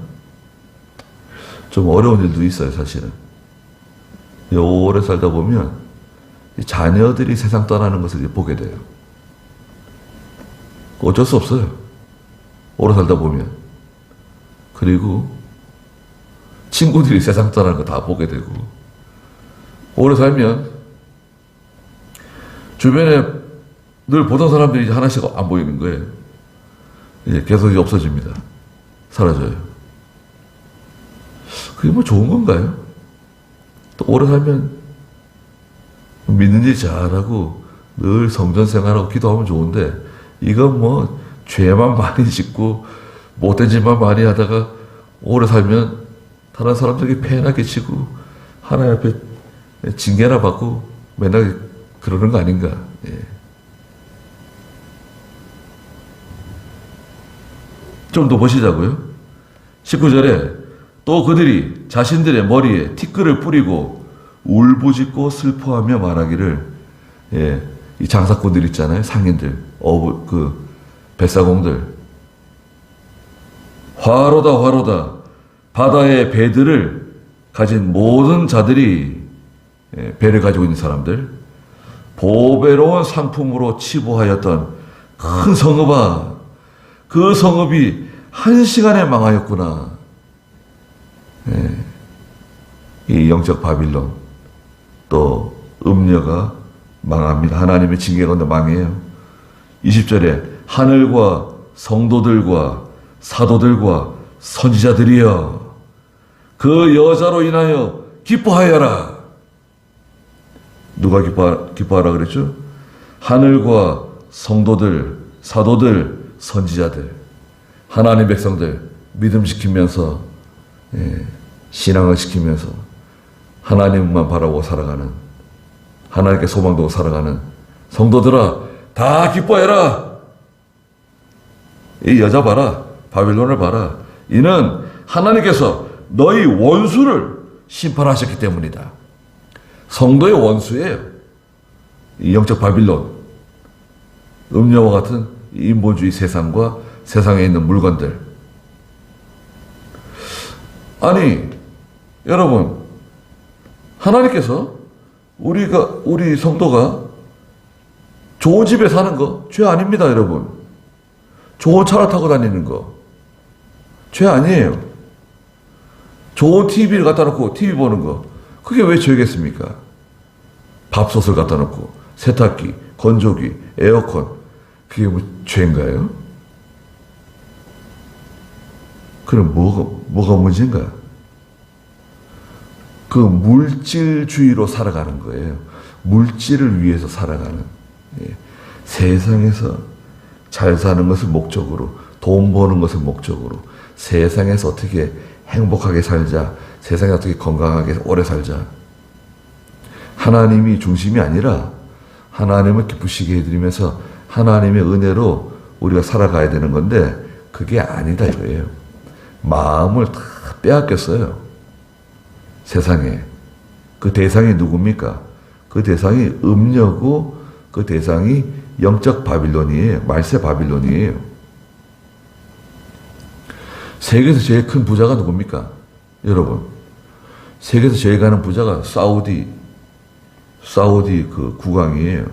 Speaker 1: 좀 어려운 일도 있어요, 사실은. 오래 살다 보면 자녀들이 세상 떠나는 것을 이제 보게 돼요. 어쩔 수 없어요. 오래 살다 보면. 그리고 친구들이 세상 떠나는 거 다 보게 되고, 오래 살면 주변에 늘 보던 사람들이 이제 하나씩 안 보이는 거예요. 이제 계속 이제 없어집니다. 사라져요. 그게 뭐 좋은 건가요? 또 오래 살면 믿는 일 잘하고 늘 성전 생활하고 기도하면 좋은데, 이건 뭐 죄만 많이 짓고 못된 짓만 많이 하다가 오래 살면 다른 사람들에게 폐해나 끼치고 하나님 앞에 징계나 받고 맨날 그러는 거 아닌가. 예. 좀 더 보시자고요. 19절에 또 그들이 자신들의 머리에 티끌을 뿌리고 울부짖고 슬퍼하며 말하기를, 예, 이 장사꾼들 있잖아요. 상인들, 뱃사공들. 화로다, 화로다. 바다의 배들을 가진 모든 자들이, 예, 배를 가지고 있는 사람들. 보배로운 상품으로 치부하였던 큰 성읍아. 그 성읍이 한 시간에 망하였구나. 예. 이 영적 바빌론, 또 음녀가 망합니다. 하나님의 징계가 온다 망해요. 20절에 하늘과 성도들과 사도들과 선지자들이여, 그 여자로 인하여 기뻐하여라. 누가 기뻐하라 그랬죠? 하늘과 성도들, 사도들, 선지자들, 하나님 백성들, 믿음 지키면서, 예, 신앙을 지키면서 하나님만 바라보고 살아가는, 하나님께 소망 두고 살아가는 성도들아, 다 기뻐해라. 이 여자 봐라. 바빌론을 봐라. 이는 하나님께서 너희 원수를 심판하셨기 때문이다. 성도의 원수예요. 이 영적 바빌론, 음녀와 같은 인본주의 세상과 세상에 있는 물건들. 아니, 여러분, 하나님께서 우리 성도가 좋은 집에 사는 거 죄 아닙니다, 여러분. 좋은 차를 타고 다니는 거 죄 아니에요. 좋은 TV를 갖다 놓고 TV 보는 거, 그게 왜 죄겠습니까? 밥솥을 갖다 놓고 세탁기, 건조기, 에어컨, 그게 뭐 죄인가요? 그럼 뭐가 문제인가? 그 물질주의로 살아가는 거예요. 물질을 위해서 살아가는. 예. 세상에서 잘 사는 것을 목적으로, 돈 버는 것을 목적으로, 세상에서 어떻게 행복하게 살자, 세상에 어떻게 건강하게 오래 살자. 하나님이 중심이 아니라 하나님을 기쁘시게 해드리면서 하나님의 은혜로 우리가 살아가야 되는 건데 그게 아니다 이거예요. 마음을 다 빼앗겼어요. 세상에. 그 대상이 누굽니까? 그 대상이 음녀고 그 대상이 영적 바빌론이에요. 말세 바빌론이에요. 세계에서 제일 큰 부자가 누굽니까? 여러분. 세계에서 제일 가는 부자가 사우디 그 국왕이에요.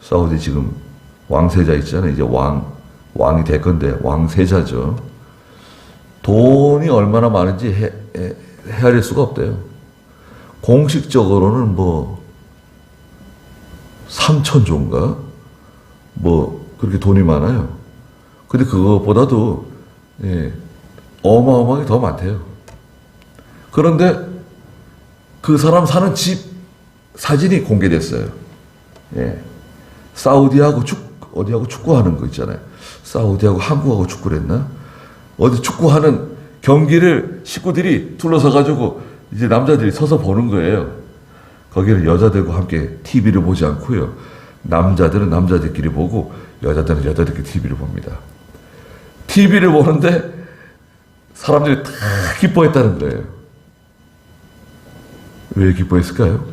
Speaker 1: 사우디 지금 왕세자 있잖아요. 이제 왕이 될 건데 왕세자죠. 돈이 얼마나 많은지 헤아릴 수가 없대요. 공식적으로는 뭐 3,000조인가? 뭐 그렇게 돈이 많아요. 근데 그거보다도 어마어마하게 더 많대요. 그런데 그 사람 사는 집 사진이 공개됐어요. 예. 사우디하고 어디하고 축구하는 거 있잖아요. 사우디하고 한국하고 축구를 했나? 어디 축구하는 경기를 식구들이 둘러서가지고 이제 남자들이 서서 보는 거예요. 거기는 여자들과 함께 TV를 보지 않고요. 남자들은 남자들끼리 보고 여자들은 여자들끼리 TV를 봅니다. TV를 보는데 사람들이 다 기뻐했다는 거예요. 왜 기뻐했을까요?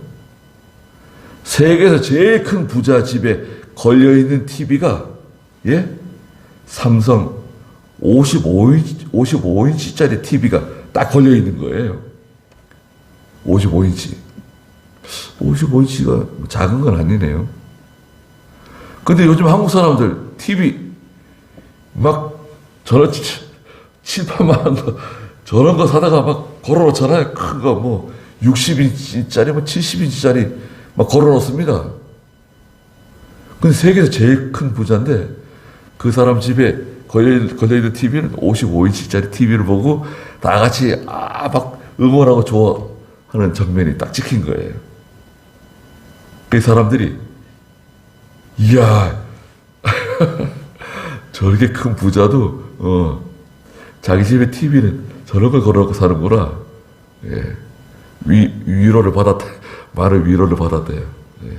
Speaker 1: 세계에서 제일 큰 부자 집에 걸려있는 TV가 삼성 55인치짜리 TV가 딱 걸려있는 거예요. 55인치. 55인치가 작은 건 아니네요. 근데 요즘 한국 사람들 TV 막 저런 7, 8만 원 저런 거 사다가 막 걸어놓잖아요. 큰 거 뭐 60인치짜리 뭐 70인치짜리 막 걸어놓습니다. 근데 세계에서 제일 큰 부자인데 그 사람 집에 걸려있는 TV는 55인치짜리 TV를 보고 다 같이 막 응원하고 좋아하는 장면이 딱 찍힌 거예요. 그 사람들이 이야 저렇게 큰 부자도 자기 집에 TV는 저런 걸 걸어놓고 사는구나. 예. 위로를 받았다. 말을 위로를 받았대요. 예.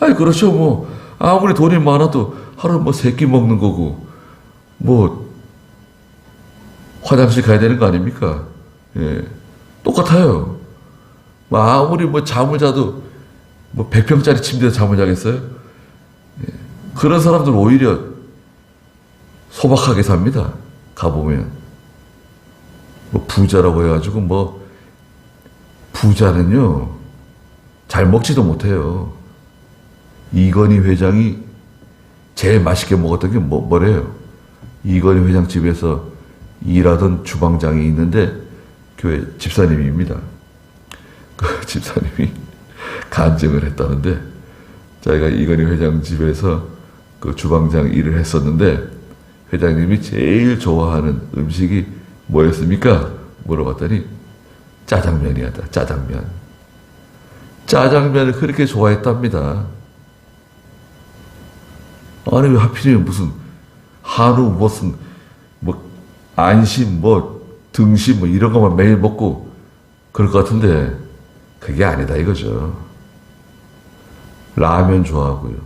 Speaker 1: 아니 그렇죠. 뭐 아무리 돈이 많아도 하루 뭐 3끼 먹는 거고 뭐 화장실 가야 되는 거 아닙니까? 예. 똑같아요. 뭐 아무리 뭐 잠을 자도 뭐 100평짜리 침대에서 잠을 자겠어요? 예. 그런 사람들 오히려 소박하게 삽니다. 가보면 뭐 부자라고 해가지고 뭐 부자는요 잘 먹지도 못해요. 이건희 회장이 제일 맛있게 먹었던 게 뭐래요? 이건희 회장 집에서 일하던 주방장이 있는데 교회 집사님입니다. 그 집사님이 간증을 했다는데 자기가 이건희 회장 집에서 그 주방장 일을 했었는데 회장님이 제일 좋아하는 음식이 뭐였습니까? 물어봤더니 짜장면이었다. 짜장면. 짜장면을 그렇게 좋아했답니다. 아니 왜 하필이면 무슨 한우 무슨 뭐 안심 뭐 등심 뭐 이런 것만 매일 먹고 그럴 것 같은데 그게 아니다 이거죠. 라면 좋아하고요.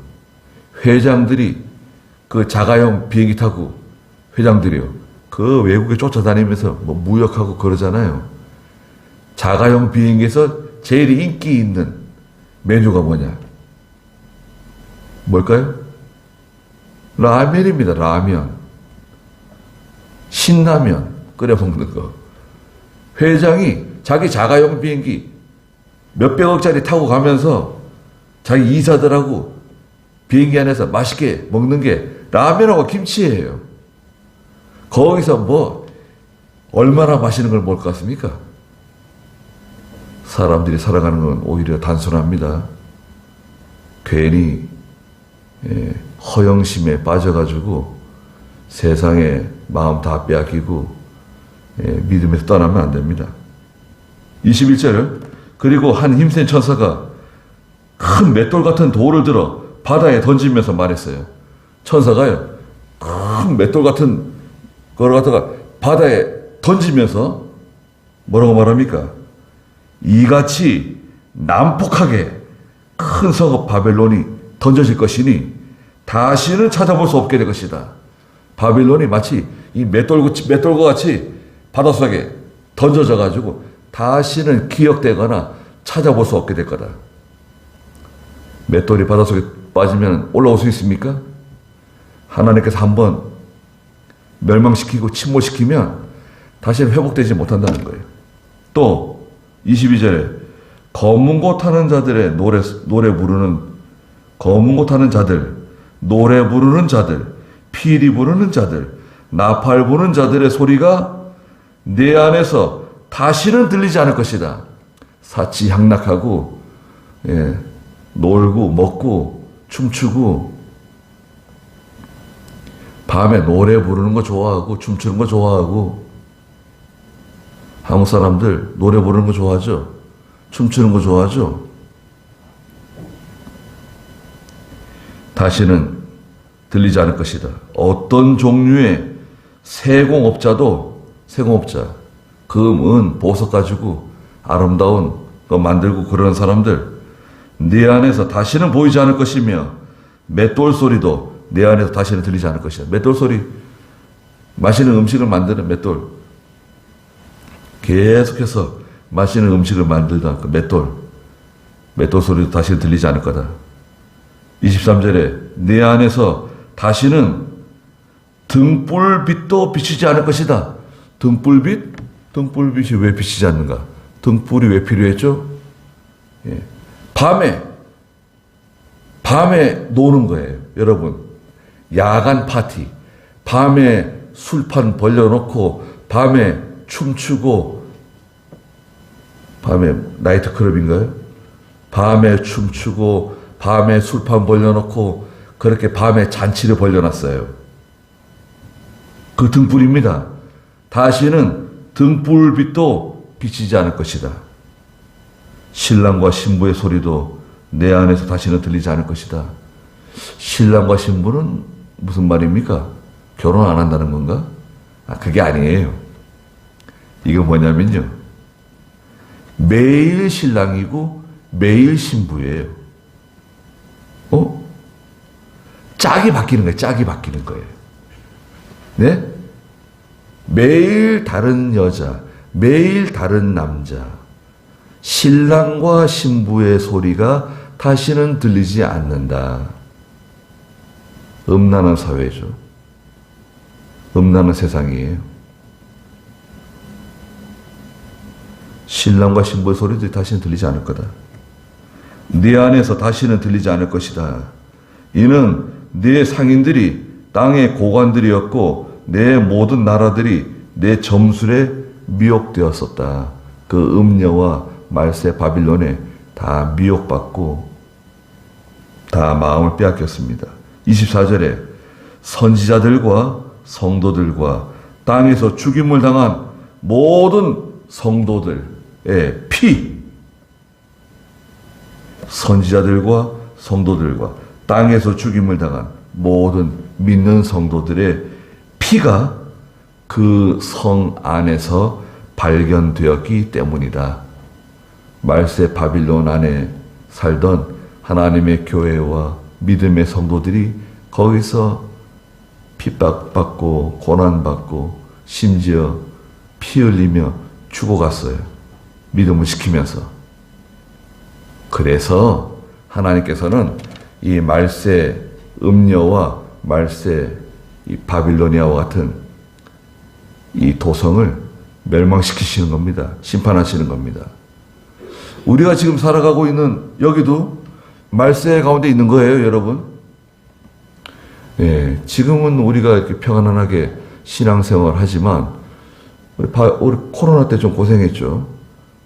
Speaker 1: 회장들이 그 자가용 비행기 타고 회장들이요. 그 외국에 쫓아다니면서 뭐 무역하고 그러잖아요. 자가용 비행기에서 제일 인기 있는 메뉴가 뭐냐? 뭘까요? 라면입니다. 라면. 신라면 끓여 먹는 거. 회장이 자기 자가용 비행기 몇백억짜리 타고 가면서 자기 이사들하고 비행기 안에서 맛있게 먹는 게 라면하고 김치예요. 거기서 뭐 얼마나 맛있는 걸 먹을 것 같습니까? 사람들이 살아가는 건 오히려 단순합니다. 괜히 허영심에 빠져가지고 세상에 마음 다 빼앗기고 믿음에서 떠나면 안 됩니다. 21절 그리고 한 힘센 천사가 큰 맷돌 같은 돌을 들어 바다에 던지면서 말했어요. 천사가요. 큰 맷돌 같은 걸 갖다가 바다에 던지면서 뭐라고 말합니까? 이같이 난폭하게 큰 성읍 바벨론이 던져질 것이니 다시는 찾아볼 수 없게 될 것이다. 바벨론이 마치 이 맷돌과 같이 바닷속에 던져져 가지고 다시는 기억되거나 찾아볼 수 없게 될 거다. 맷돌이 바닷속에 빠지면 올라올 수 있습니까? 하나님께서 한번 멸망시키고 침몰시키면 다시는 회복되지 못한다는 거예요. 또 22절에 검은 곳 타는 자들의 노래 부르는 검은 곳 타는 자들, 노래 부르는 자들, 피리 부르는 자들, 나팔 부는 자들의 소리가 내 안에서 다시는 들리지 않을 것이다. 사치향락하고 놀고 먹고 춤추고 밤에 노래 부르는 거 좋아하고 춤추는 거 좋아하고 한국 사람들 노래 부르는 거 좋아하죠. 춤추는 거 좋아하죠. 다시는 들리지 않을 것이다. 어떤 종류의 세공업자, 금, 은, 보석 가지고 아름다운 거 만들고 그러는 사람들 네 안에서 다시는 보이지 않을 것이며 맷돌 소리도 내 안에서 다시는 들리지 않을 것이다. 맷돌 소리, 맛있는 음식을 만드는 맷돌, 계속해서 맛있는 음식을 만들던 그 맷돌 소리도 다시는 들리지 않을 거다. 23절에 내 안에서 다시는 등불빛도 비치지 않을 것이다. 등불빛? 등불빛이 왜 비치지 않는가? 등불이 왜 필요했죠? 밤에 노는 거예요. 여러분, 야간 파티, 밤에 술판 벌려놓고 밤에 춤추고, 밤에 나이트클럽인가요? 밤에 춤추고 밤에 술판 벌려놓고 그렇게 밤에 잔치를 벌려놨어요. 그 등불입니다. 다시는 등불빛도 비치지 않을 것이다. 신랑과 신부의 소리도 내 안에서 다시는 들리지 않을 것이다. 신랑과 신부는 무슨 말입니까? 결혼 안 한다는 건가? 그게 아니에요. 이거 뭐냐면요, 매일 신랑이고 매일 신부예요. 짝이 바뀌는 거예요. 짝이 바뀌는 거예요. 네? 매일 다른 여자, 매일 다른 남자, 신랑과 신부의 소리가 다시는 들리지 않는다. 음란한 사회죠. 음란한 세상이에요. 신랑과 신부의 소리도 다시는 들리지 않을 거다. 네 안에서 다시는 들리지 않을 것이다. 이는 네 상인들이 땅의 고관들이었고 내 모든 나라들이 내 점술에 미혹되었었다. 그 음녀와 말세 바빌론에 다 미혹받고 다 마음을 빼앗겼습니다. 24절에 선지자들과 성도들과 땅에서 죽임을 당한 모든 성도들의 피, 선지자들과 성도들과 땅에서 죽임을 당한 모든 믿는 성도들의 피가 그 성 안에서 발견되었기 때문이다. 말세 바빌론 안에 살던 하나님의 교회와 믿음의 성도들이 거기서 핍박받고 고난받고 심지어 피 흘리며 죽어갔어요. 믿음을 지키면서. 그래서 하나님께서는 이 말세 음녀와 말세 이 바빌로니아와 같은 이 도성을 멸망시키시는 겁니다. 심판하시는 겁니다. 우리가 지금 살아가고 있는 여기도 말세 가운데 있는 거예요, 여러분. 지금은 우리가 이렇게 평안하게 신앙생활 하지만 우리 코로나 때 좀 고생했죠.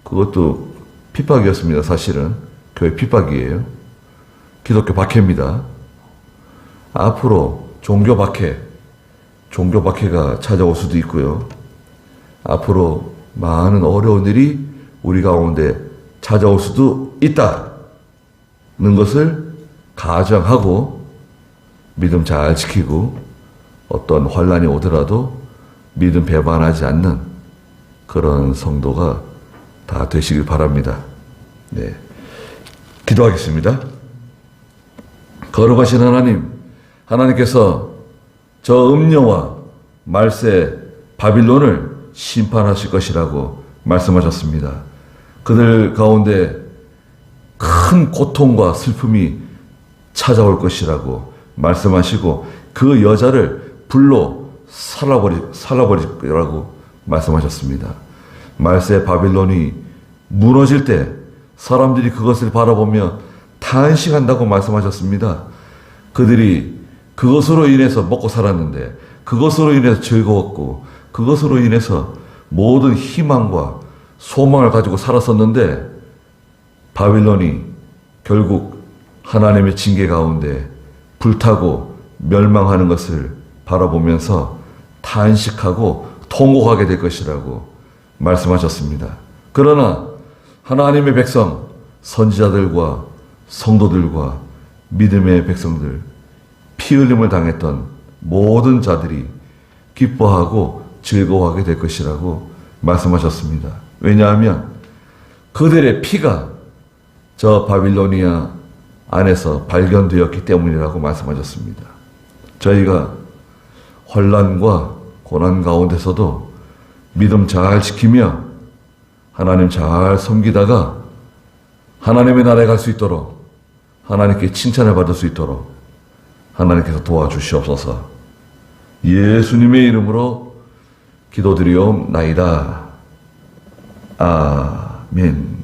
Speaker 1: 그것도 핍박이었습니다. 사실은 교회 핍박이에요. 기독교 박해입니다. 앞으로 종교 박해가 찾아올 수도 있고요. 앞으로 많은 어려운 일이 우리 가운데 찾아올 수도 있다는 것을 가정하고 믿음 잘 지키고 어떤 환난이 오더라도 믿음 배반하지 않는 그런 성도가 다 되시길 바랍니다. 네. 기도하겠습니다. 거룩하신 하나님, 하나님께서 저 음녀와 말세 바빌론을 심판하실 것이라고 말씀하셨습니다. 그들 가운데 큰 고통과 슬픔이 찾아올 것이라고 말씀하시고 그 여자를 불로 살라버릴 거라고 말씀하셨습니다. 말세 바빌론이 무너질 때 사람들이 그것을 바라보며 탄식한다고 말씀하셨습니다. 그들이 그것으로 인해서 먹고 살았는데, 그것으로 인해서 즐거웠고, 그것으로 인해서 모든 희망과 소망을 가지고 살았었는데, 바빌론이 결국 하나님의 징계 가운데 불타고 멸망하는 것을 바라보면서 탄식하고 통곡하게 될 것이라고 말씀하셨습니다. 그러나 하나님의 백성, 선지자들과 성도들과 믿음의 백성들, 피 흘림을 당했던 모든 자들이 기뻐하고 즐거워하게 될 것이라고 말씀하셨습니다. 왜냐하면 그들의 피가 저 바빌로니아 안에서 발견되었기 때문이라고 말씀하셨습니다. 저희가 환난과 고난 가운데서도 믿음 잘 지키며 하나님 잘 섬기다가 하나님의 나라에 갈 수 있도록, 하나님께 칭찬을 받을 수 있도록 하나님께서 도와주시옵소서. 예수님의 이름으로 기도드리옵나이다. 아멘.